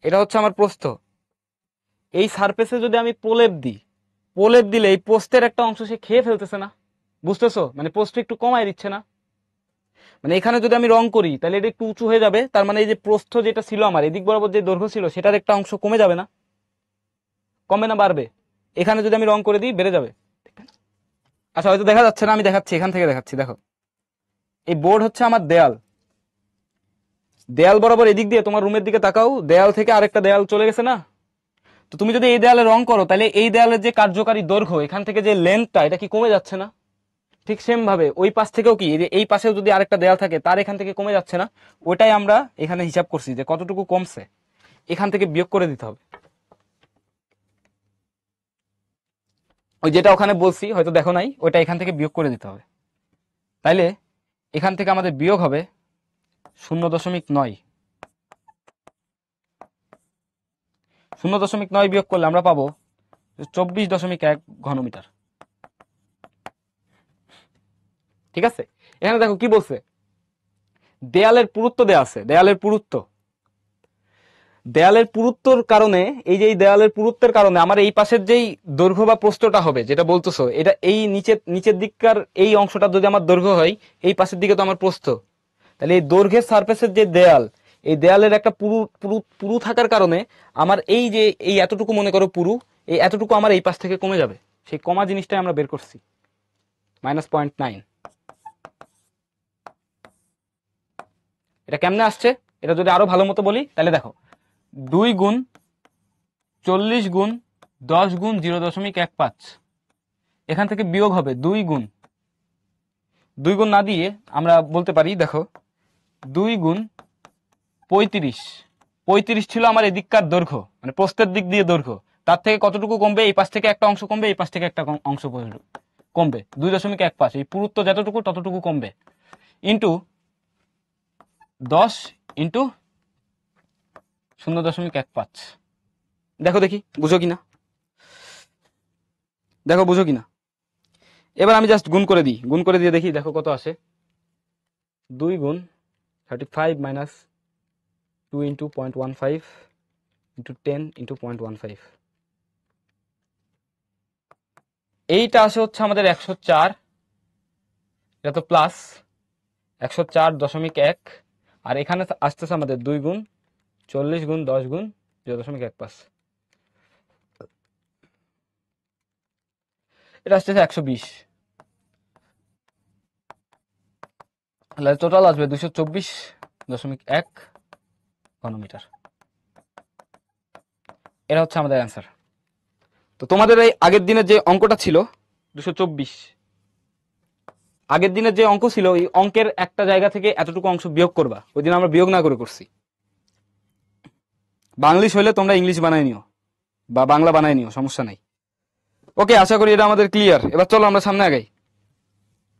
এটা হচ্ছে আমার প্রস্থ, এই সারফেসে যদি আমি প্রলেপ দিই, প্রলেপ দিলে এই প্রস্থের একটা অংশ সে খেয়ে ফেলতেছে না, বুঝতেছো? মানে প্রস্থ একটু কমায় দিচ্ছে না। মানে এখানে যদি আমি রং করি তাহলে এটা একটু উঁচু হয়ে যাবে, তার মানে এই যে প্রস্থ যেটা ছিল আমার এদিক বরাবর যে দৈর্ঘ্য ছিল, সেটার একটা অংশ কমে যাবে না? কমবে না বাড়বে? এখানে যদি আমি রং করে দিই বেড়ে যাবে। আচ্ছা, হয়তো দেখা যাচ্ছে না, আমি দেখাচ্ছি, এখান থেকে দেখাচ্ছি। দেখো, এই বোর্ড হচ্ছে আমার দেয়াল, দেয়াল বরাবর এদিক দিয়ে তোমার রুমের দিকে তাকাও, দেয়াল থেকে আরেকটা দেয়াল চলে গেছে না? তো তুমি যদি এই দেয়ালে রং করো, তাহলে এই দেয়ালের যে কার্যকারী দৈর্ঘ্য, এখান থেকে যে লেন্থটা, এটা কি কমে যাচ্ছে না? ঠিক সেম ভাবে ওই পাশ থেকেও কি, এই পাশেও যদি আরেকটা দেয়াল থাকে, তার এখান থেকে কমে যাচ্ছে না? ওটাই আমরা এখানে হিসাব করছি যে কতটুকু কমছে, এখান থেকে বিয়োগ করে দিতে হবে। ওই যেটা ওখানে বলছি, হয়তো দেখো নাই, ওইটা এখান থেকে বিয়োগ করে দিতে হবে। তাইলে এখান থেকে আমাদের বিয়োগ হবে 0.9। 0.9 বিয়োগ করলে আমরা পাবো 24.1 ঘনমিটার। ঠিক আছে, এখানে দেখো কি বলছে, দেয়ালের পুরুত্ব দেয়া আছে, দেয়ালের পুরুত্ব, দেয়ালের পুরুত্বর কারণে, এই যে এই দেয়ালের পুরুত্বের কারণে আমার এই পাশের যেই দৈর্ঘ্য বা প্রস্থটা হবে, যেটা বলতেছো, এটা এই নিচের দিককার এই অংশটা যদি আমার দৈর্ঘ্য হয়, এই পাশের দিকে তো আমার প্রস্থ, তাহলে এই দৈর্ঘ্যের সারফেসের যে দেয়াল, এই দেয়ালের একটা পুরু পুরু পুরু থাকার কারণে আমার এই যে এই এতটুকু, মনে করো পুরু, এই এতটুকু আমার এই পাশ থেকে কমে যাবে। সেই কমা জিনিসটাই আমরা বের করছি, -0.9। এটা কেমনে আসছে, এটা যদি আরো ভালো মতো বলি, তাহলে দেখো, 2 গুণ 40 গুণ 10 গুণ 0.15, এখান থেকে বিয়োগ হবে 2 গুণ, 2 গুণ না দিয়ে আমরা বলতে পারি, দেখো 2 গুণ 35, 35 ছিল আমার এদিককার দৈর্ঘ্য, মানে প্রস্থের দিক দিয়ে দৈর্ঘ্য, তার থেকে কতটুকু কমবে, এই পাশ থেকে একটা অংশ কমবে, এই পাশ থেকে একটা অংশ কমবে, 2.15, এই পুরুত্ব যতটুকু ততটুকু কমবে, ইন্টু 10 ইন্টু 0.15। দেখো দেখি বুঝো কিনা, দেখো বুঝো কিনা। এবার আমি জাস্ট গুণ করে দিই, গুণ করে দিয়ে দেখি, দেখো কত আসে। 2 গুণ 35 মাইনাস 2 ইন্টু 0.15 ইন্টু 10 ইন্টু 0.15, এইটা আসে হচ্ছে আমাদের 104, এটা তো প্লাস 104.1, আর এখানে আসতেছে আমাদের 2 গুণ 40 গুণ 10 গুণ 0.15, এটা আসতেছে 120, তাহলে টোটাল আসবে 224.1 ঘনমিটার। এটা হচ্ছে আমাদের অ্যান্সার। তো তোমাদের এই আগের দিনের যে অঙ্কটা ছিল 224, আগের দিনের যে অঙ্ক ছিল, এই অঙ্কের একটা জায়গা থেকে এতটুকু অংশ বিয়োগ করবা, ওই দিন আমরা বিয়োগ না করে করছি। বাংলিশ হইলে তোমরা ইংলিশ বানাই নিও বা বাংলা বানাই নিও, সমস্যা নাই। ওকে, আশা করি এটা আমাদের ক্লিয়ার। এবার চলো আমরা সামনে আগাই।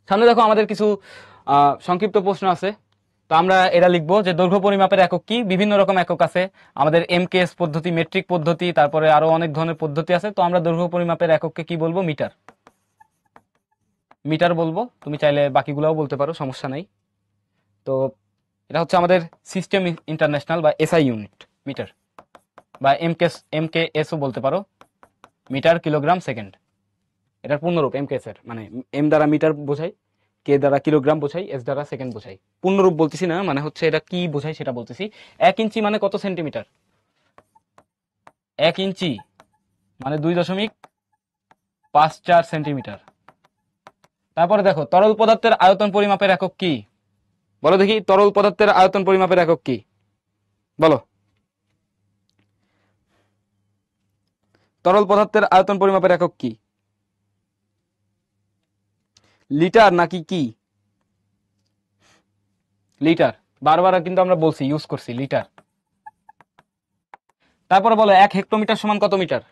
সামনে দেখো আমাদের কিছু সংক্ষিপ্ত প্রশ্ন আছে, তো আমরা এটা লিখবো যে দৈর্ঘ্য পরিমাপের একক কি। বিভিন্ন রকম একক আছে, আমাদের এমকেএস পদ্ধতি, মেট্রিক পদ্ধতি, তারপরে আরো অনেক ধরনের পদ্ধতি আছে। তো আমরা দৈর্ঘ্য পরিমাপের এককে কি বলবো? মিটার। মিটার বলবো, তুমি চাইলে বাকিগুলোও বলতে পারো, সমস্যা নাই। তো এটা হচ্ছে আমাদের সিস্টেম ইন্টারন্যাশনাল বা এসআই ইউনিট, মিটার, বা এমকেএসও বলতে পারো, মিটার কিলোগ্রাম সেকেন্ড। এটার পূর্ণরূপ এমকেএস এর, মানে এম দ্বারা মিটার বোঝাই, কে দ্বারা কিলোগ্রাম বোঝাই, এস দ্বারা সেকেন্ড বোঝাই। পূর্ণরূপ বলতেছি না, মানে হচ্ছে এটা কি বোঝাই সেটা বলতেছি। 1 ইঞ্চি মানে কত সেন্টিমিটার? 1 ইঞ্চি মানে 2.54 সেন্টিমিটার। তারপরে দেখো, তরল পদার্থের আয়তন পরিমাপের একক কি? বলো দেখি, তরল পদার্থের আয়তন পরিমাপের একক কি? বলো। তরল পদার্থের আয়তন পরিমাপের একক কি? লিটার নাকি কি? লিটার। বারবার কিন্তু আমরা বলছি, ইউজ করছি লিটার। তারপরে বলো 1 হেক্টোমিটার সমান কত মিটার?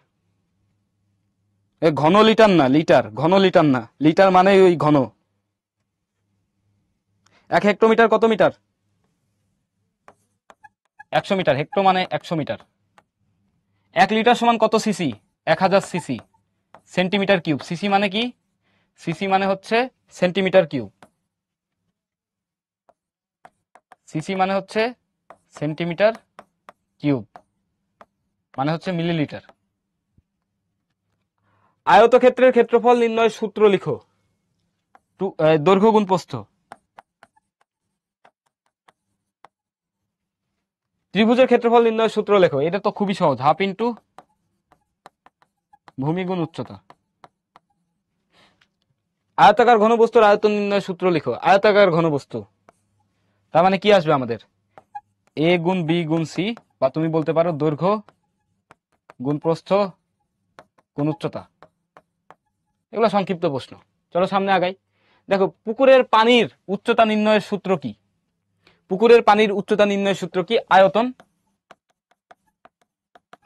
ঘন লিটার না, লিটার, ঘন লিটার না, লিটার মানে ওই ঘন। 1 হেক্টোমিটার কত মিটার? 100 মিটার। হেক্টো মানে 100 মিটার। 1 লিটার সমান কত CC? 1000 CC. Centimetre cube. CC মানে কি? সিসি মানে হচ্ছে সেন্টিমিটার কিউব। সিসি মানে হচ্ছে সেন্টিমিটার কিউব, মানে হচ্ছে মিলিলিটার। আয়তক্ষেত্রের ক্ষেত্রফল নির্ণয়ের সূত্র লিখো। দৈর্ঘ্য গুণ প্রস্থ। ত্রিভুজের ক্ষেত্রফল নির্ণয়ের সূত্র লেখো। এটা তো খুবই সহজ, হাফ ইন্টু ভূমি গুণ উচ্চতা। আয়তাকার ঘনবস্তুর আয়তন নির্ণয়ের সূত্র লিখো। আয়তাকার ঘনবস্তু, তার মানে কি আসবে আমাদের? এ গুণ বি গুণ সি, বা তুমি বলতে পারো দৈর্ঘ্য গুণ প্রস্থ গুণ উচ্চতা। এগুলো সংক্ষিপ্ত প্রশ্ন। চলো সামনে আগাই। দেখো, পুকুরের পানির উচ্চতা নির্ণয়ের সূত্র কি? পুকুরের পানির উচ্চতা নির্ণয়ের সূত্র কি? আয়তন।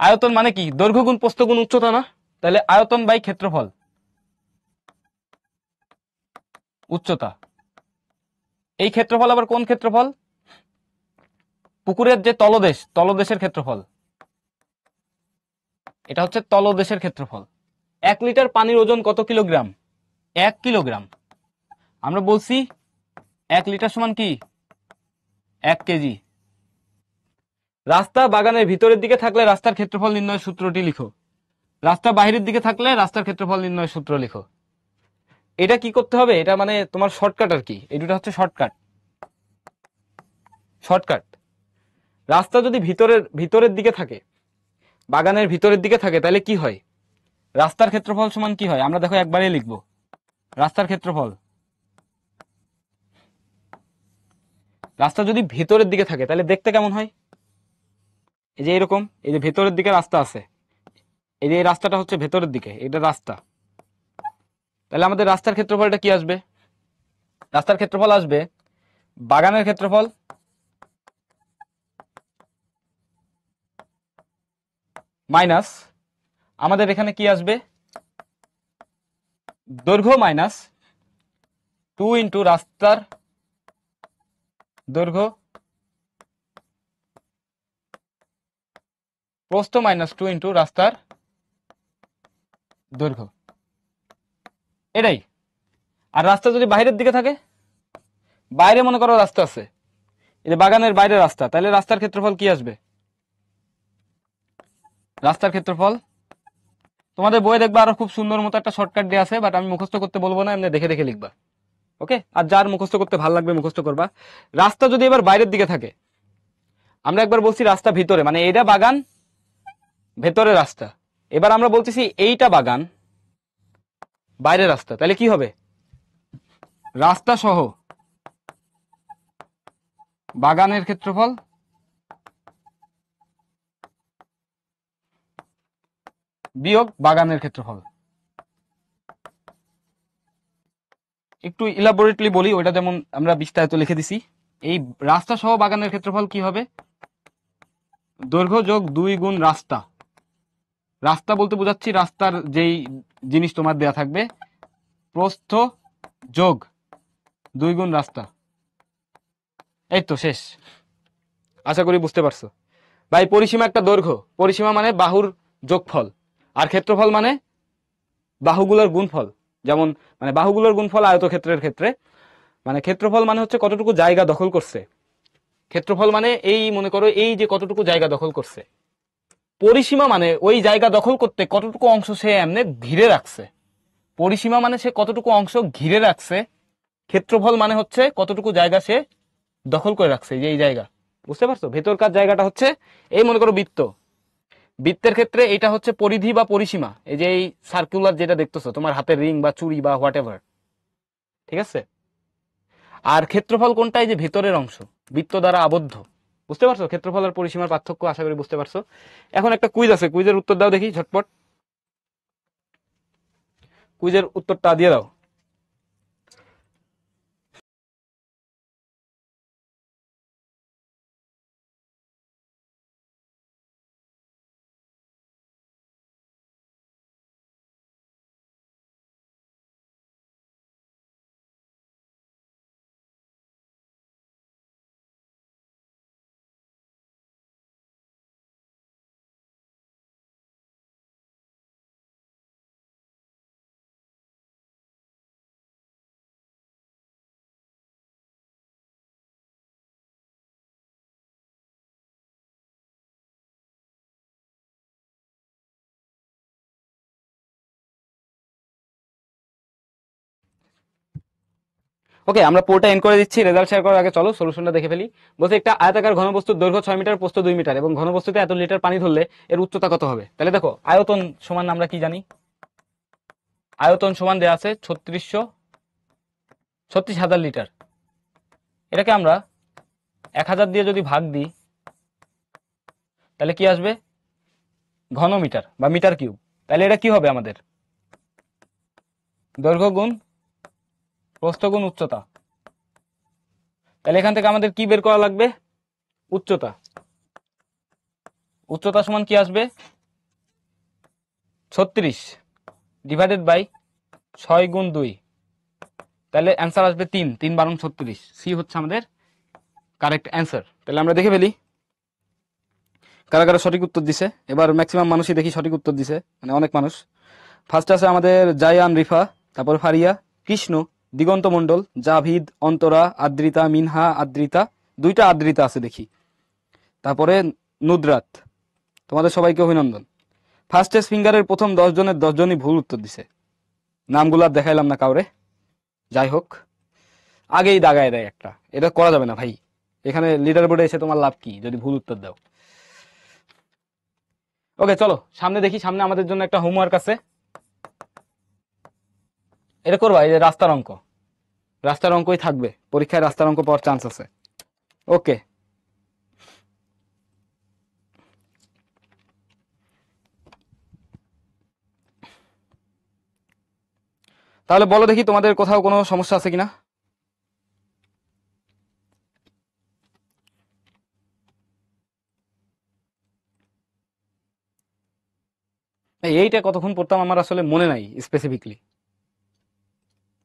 আয়তন মানে কি? দৈর্ঘ্য গুণ প্রস্থ গুণ উচ্চতা না? তাহলে আয়তন বাই ক্ষেত্রফল, উচ্চতা। এই ক্ষেত্রফল আবার কোন ক্ষেত্রফল? পুকুরের যে তলদেশ, তলদেশের ক্ষেত্রফল। এটা হচ্ছে তলদেশের ক্ষেত্রফল। 1 লিটার পানির ওজন কত কিলোগ্রাম? 1 কিলোগ্রাম। আমরা বলছি 1 লিটার সমান কি? 1 কেজি। রাস্তা বাগানের ভিতরের দিকে থাকলে রাস্তার ক্ষেত্রফল নির্ণয়ের সূত্রটি লিখো। রাস্তা বাহিরের দিকে থাকলে রাস্তার ক্ষেত্রফল নির্ণয়ের সূত্র লিখো। এটা কি করতে হবে? এটা মানে তোমার শর্টকাট আর কি। এই দুটো হচ্ছে শর্টকাট। শর্টকাট। রাস্তা যদি ভিতরের দিকে থাকে, বাগানের ভিতরের দিকে থাকে, তাহলে কি হয়? রাস্তার ক্ষেত্রফল সমান কি হয়? আমরা দেখো একবারে লিখবো, রাস্তার ক্ষেত্রফল। রাস্তা যদি ভেতরের দিকে থাকে তাহলে দেখতে কেমন হয়? এই যে এরকম, এই যে ভেতরের দিকে রাস্তা আছে, এই যে এই রাস্তাটা হচ্ছে ভেতরের দিকে, এটা রাস্তা। তাহলে আমাদের রাস্তার ক্ষেত্রফলটা কি আসবে? রাস্তার ক্ষেত্রফল আসবে বাগানের ক্ষেত্রফল মাইনাস, আমাদের এখানে কি আসবে? দৈর্ঘ্য মাইনাস 2 ইন্টু রাস্তার দৈর্ঘ্য, প্রস্থ মাইনাস 2 ইন্টু রাস্তার দৈর্ঘ্য। এটাই। আর রাস্তা যদি বাইরের দিকে থাকে, বাইরে মনে করো রাস্তা আছে, এই যে বাগানের বাইরে রাস্তা, তাহলে রাস্তার ক্ষেত্রফল কি আসবে? রাস্তার ক্ষেত্রফল তোমাদের বইয়ে দেখবা আরো খুব সুন্দর মতো একটা শর্টকাট দেওয়া আছে, বাট আমি মুখস্থ করতে বলবো না, এমনি দেখে দেখে লিখবা। ওকে? আর যার মুখস্থ করতে ভালো লাগবে মুখস্থ করবা। রাস্তা যদি এবার বাইরের দিকে থাকে, আমরা একবার বলছি রাস্তা ভিতরে, মানে এইটা বাগান, ভেতরে রাস্তা। এবার আমরা বলতেছি এইটা বাগান, বাইরে রাস্তা, তাহলে কি হবে? রাস্তা সহ বাগানের ক্ষেত্রফল বিয়োগ বাগানের ক্ষেত্রফল। একটু ইলাবোরেটলি বলি, ওইটা যেমন আমরা বিস্তারিত লিখে দিছি। এই রাস্তা সহ বাগানের ক্ষেত্রফল কি হবে? দৈর্ঘ্য যোগ 2 গুণ রাস্তা। রাস্তা বলতে বোঝাচ্ছি রাস্তার যেই জিনিস তোমার দেয়া থাকবে, প্রস্থ যোগ 2 গুণ রাস্তা। এই তো শেষ। আশা করি বুঝতে পারছো ভাই। পরিসীমা একটা দৈর্ঘ্য, পরিসীমা মানে বাহুর যোগফল, আর ক্ষেত্রফল মানে বাহুগুলোর গুণফল। যেমন মানে বাহুগুলোর গুণফল আয়তক্ষেত্রের ক্ষেত্রে, মানে ক্ষেত্রফল মানে হচ্ছে কতটুকু জায়গা দখল করছে। ক্ষেত্রফল মানে এই মনে করো এই যে কতটুকু জায়গা দখল করছে। পরিসীমা মানে ওই জায়গা দখল করতে কতটুকু অংশ সে এমনি ঘিরে রাখছে। পরিসীমা মানে সে কতটুকু অংশ ঘিরে রাখছে। ক্ষেত্রফল মানে হচ্ছে কতটুকু জায়গা সে দখল করে রাখছে, যে এই জায়গা। বুঝতে পারছো? ভেতরকার জায়গাটা হচ্ছে এই মনে করো বৃত্ত। বৃত্তের ক্ষেত্রে এটা হচ্ছে পরিধি বা পরিসীমা, এই যে এই সার্কুলার যেটা দেখতেছো তোমার হাতের রিং বা চুড়ি বা হোয়াট এভার, ঠিক আছে? আর ক্ষেত্রফল কোনটা? এই যে ভেতরের অংশ, বৃত্ত দ্বারা আবদ্ধ। বুঝতে পারছো ক্ষেত্রফল আর পরিসীমার পার্থক্য? আশা করি বুঝতে পারছো। এখন একটা কুইজ আছে, কুইজের উত্তর দাও দেখি ঝটপট। কুইজের উত্তরটা দিয়ে দাও। ওকে, আমরা পোলটা এন্ড করে দিচ্ছি। রেজাল্ট শেয়ার করার আগে চলো সলিউশনটা দেখে ফেলি। বলছে একটা আয়তাকার ঘনবস্তুর দৈর্ঘ্য 6 মিটার, প্রস্থ 2 মিটার এবং ঘনবস্তুতে এত লিটার পানি ধরলে এর উচ্চতা কত হবে? তাহলে দেখো, আয়তন সমান আমরা কি জানি? আয়তন সমান দেয়া আছে 36,000 লিটার। এটাকে আমরা 1000 দিয়ে যদি ভাগ দিই তাহলে কি আসবে? ঘন মিটার বা মিটার কিউব। তাহলে এটা কি হবে আমাদের? দৈর্ঘ্য গুণ প্রস্থ গুণ উচ্চতা। তাহলে এখান থেকে আমাদের কি বের করা লাগবে? উচ্চতা। উচ্চতা সমান কি আসবে? 36 ডিভাইডেড বাই 6 গুণ 2। তাহলে অ্যান্সার আসবে 3। 3 বারং 36। সি হচ্ছে আমাদের কারেক্ট অ্যান্সার। তাহলে আমরা দেখে ফেলি কারা কারা সঠিক উত্তর দিছে। এবার ম্যাক্সিমাম মানুষই দেখি সঠিক উত্তর দিছে, মানে অনেক মানুষ। ফার্স্ট আছে আমাদের জায়ান রিফা, তারপর ফারিয়া, কৃষ্ণ, দিগন্ত মণ্ডল, জাভিদ, অন্তরা, আদ্রিতা, মিনহা, আদ্রিতা, দুইটা আদ্রিতা আছে দেখি, তারপরে নুদরাত। তোমাদের সবাইকে অভিনন্দন। ফার্স্টেস্ট ফিঙ্গারের প্রথম 10 জনের 10 জনই ভুল উত্তর দিছে। নামগুলো আর দেখাইলাম না কাউরে। যাই হোক, আগেই দাগায় দেয় একটা, এটা করা যাবে না ভাই। এখানে লিডার বোর্ডে এসে তোমার লাভ কি যদি ভুল উত্তর দাও? ওকে চলো সামনে দেখি। সামনে আমাদের জন্য একটা হোমওয়ার্ক আছে, এটা করবা। এই যে রাস্তার অঙ্ক, রাস্তার অঙ্কই থাকবে পরীক্ষায়, রাস্তার অঙ্ক পাওয়ার চান্স আছে। ওকে, তাহলে বলো দেখি তোমাদের কোথাও কোনো সমস্যা আছে কিনা। এইটা কতক্ষণ পড়তাম আমার আসলে মনে নাই স্পেসিফিকলি।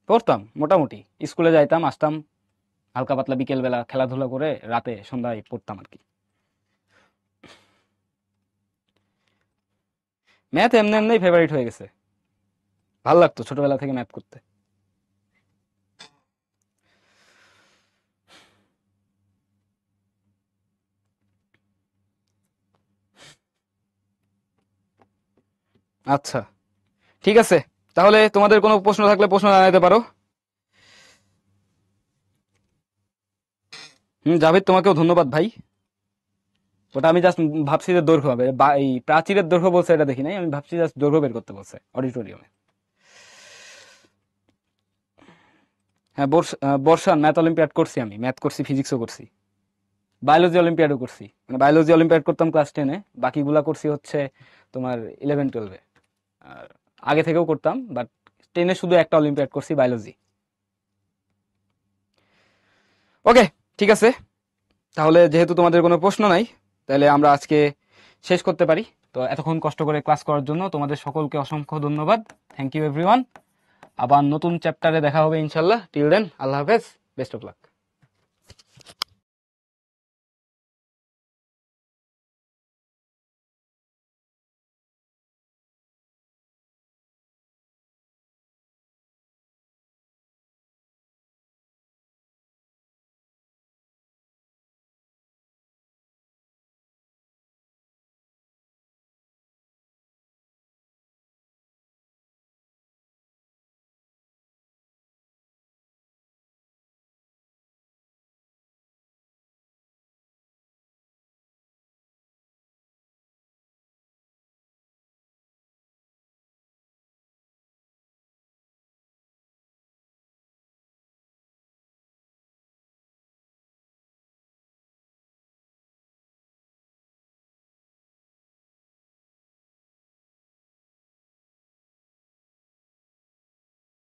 পড়তাম মোটামুটি, স্কুলে যাইতাম আসতাম, হালকা পাতলা বিকেল বেলা খেলাধুলা করে রাতে সন্ধ্যায় পড়তাম আর কি। ম্যাথ এমনি এমনি ফেভারিট হয়ে গেছে, ভালো লাগতো ছোটবেলা থেকে ম্যাথ করতে। আচ্ছা ঠিক আছে, তাহলে তোমাদের কোনো প্রশ্ন থাকলে প্রশ্ন জানাতে পারো। জাভেদ তোমাকেও ধন্যবাদ ভাই। ওটা আমি জাস্ট ভাবছি যে দৈর্ঘ্য হবে, বা এই প্রাচীরের দৈর্ঘ্য বলছে এটা দেখি নাই, আমি ভাবছি জাস্ট দৈর্ঘ্য বের করতে বলছে অডিটোরিয়ামে। হ্যাঁ, বর্ষার ম্যাথ অলিম্পিয়াড করছি, আমি ম্যাথ করছি, ফিজিক্সও করছি, বায়োলজি অলিম্পিয়াডও করছি। মানে বায়োলজি অলিম্পিয়াড করতাম ক্লাস 10-এ, বাকিগুলা করছি হচ্ছে তোমার 11-12-এ। আর আগে থেকেও করতাম, বাট 10-এ শুধু একটা অলিম্পিয়াড করছি, বায়োলজি। ওকে ঠিক আছে, তাহলে যেহেতু তোমাদের কোনো প্রশ্ন নাই তাহলে আমরা আজকে শেষ করতে পারি। তো এতক্ষণ কষ্ট করে ক্লাস করার জন্য তোমাদের সকলকে অসংখ্য ধন্যবাদ। Thank you everyone. আবার নতুন চ্যাপ্টারে দেখা হবে ইনশাল্লাহ। টিল দেন, আল্লাহ হাফেজ, বেস্ট অফ লাক।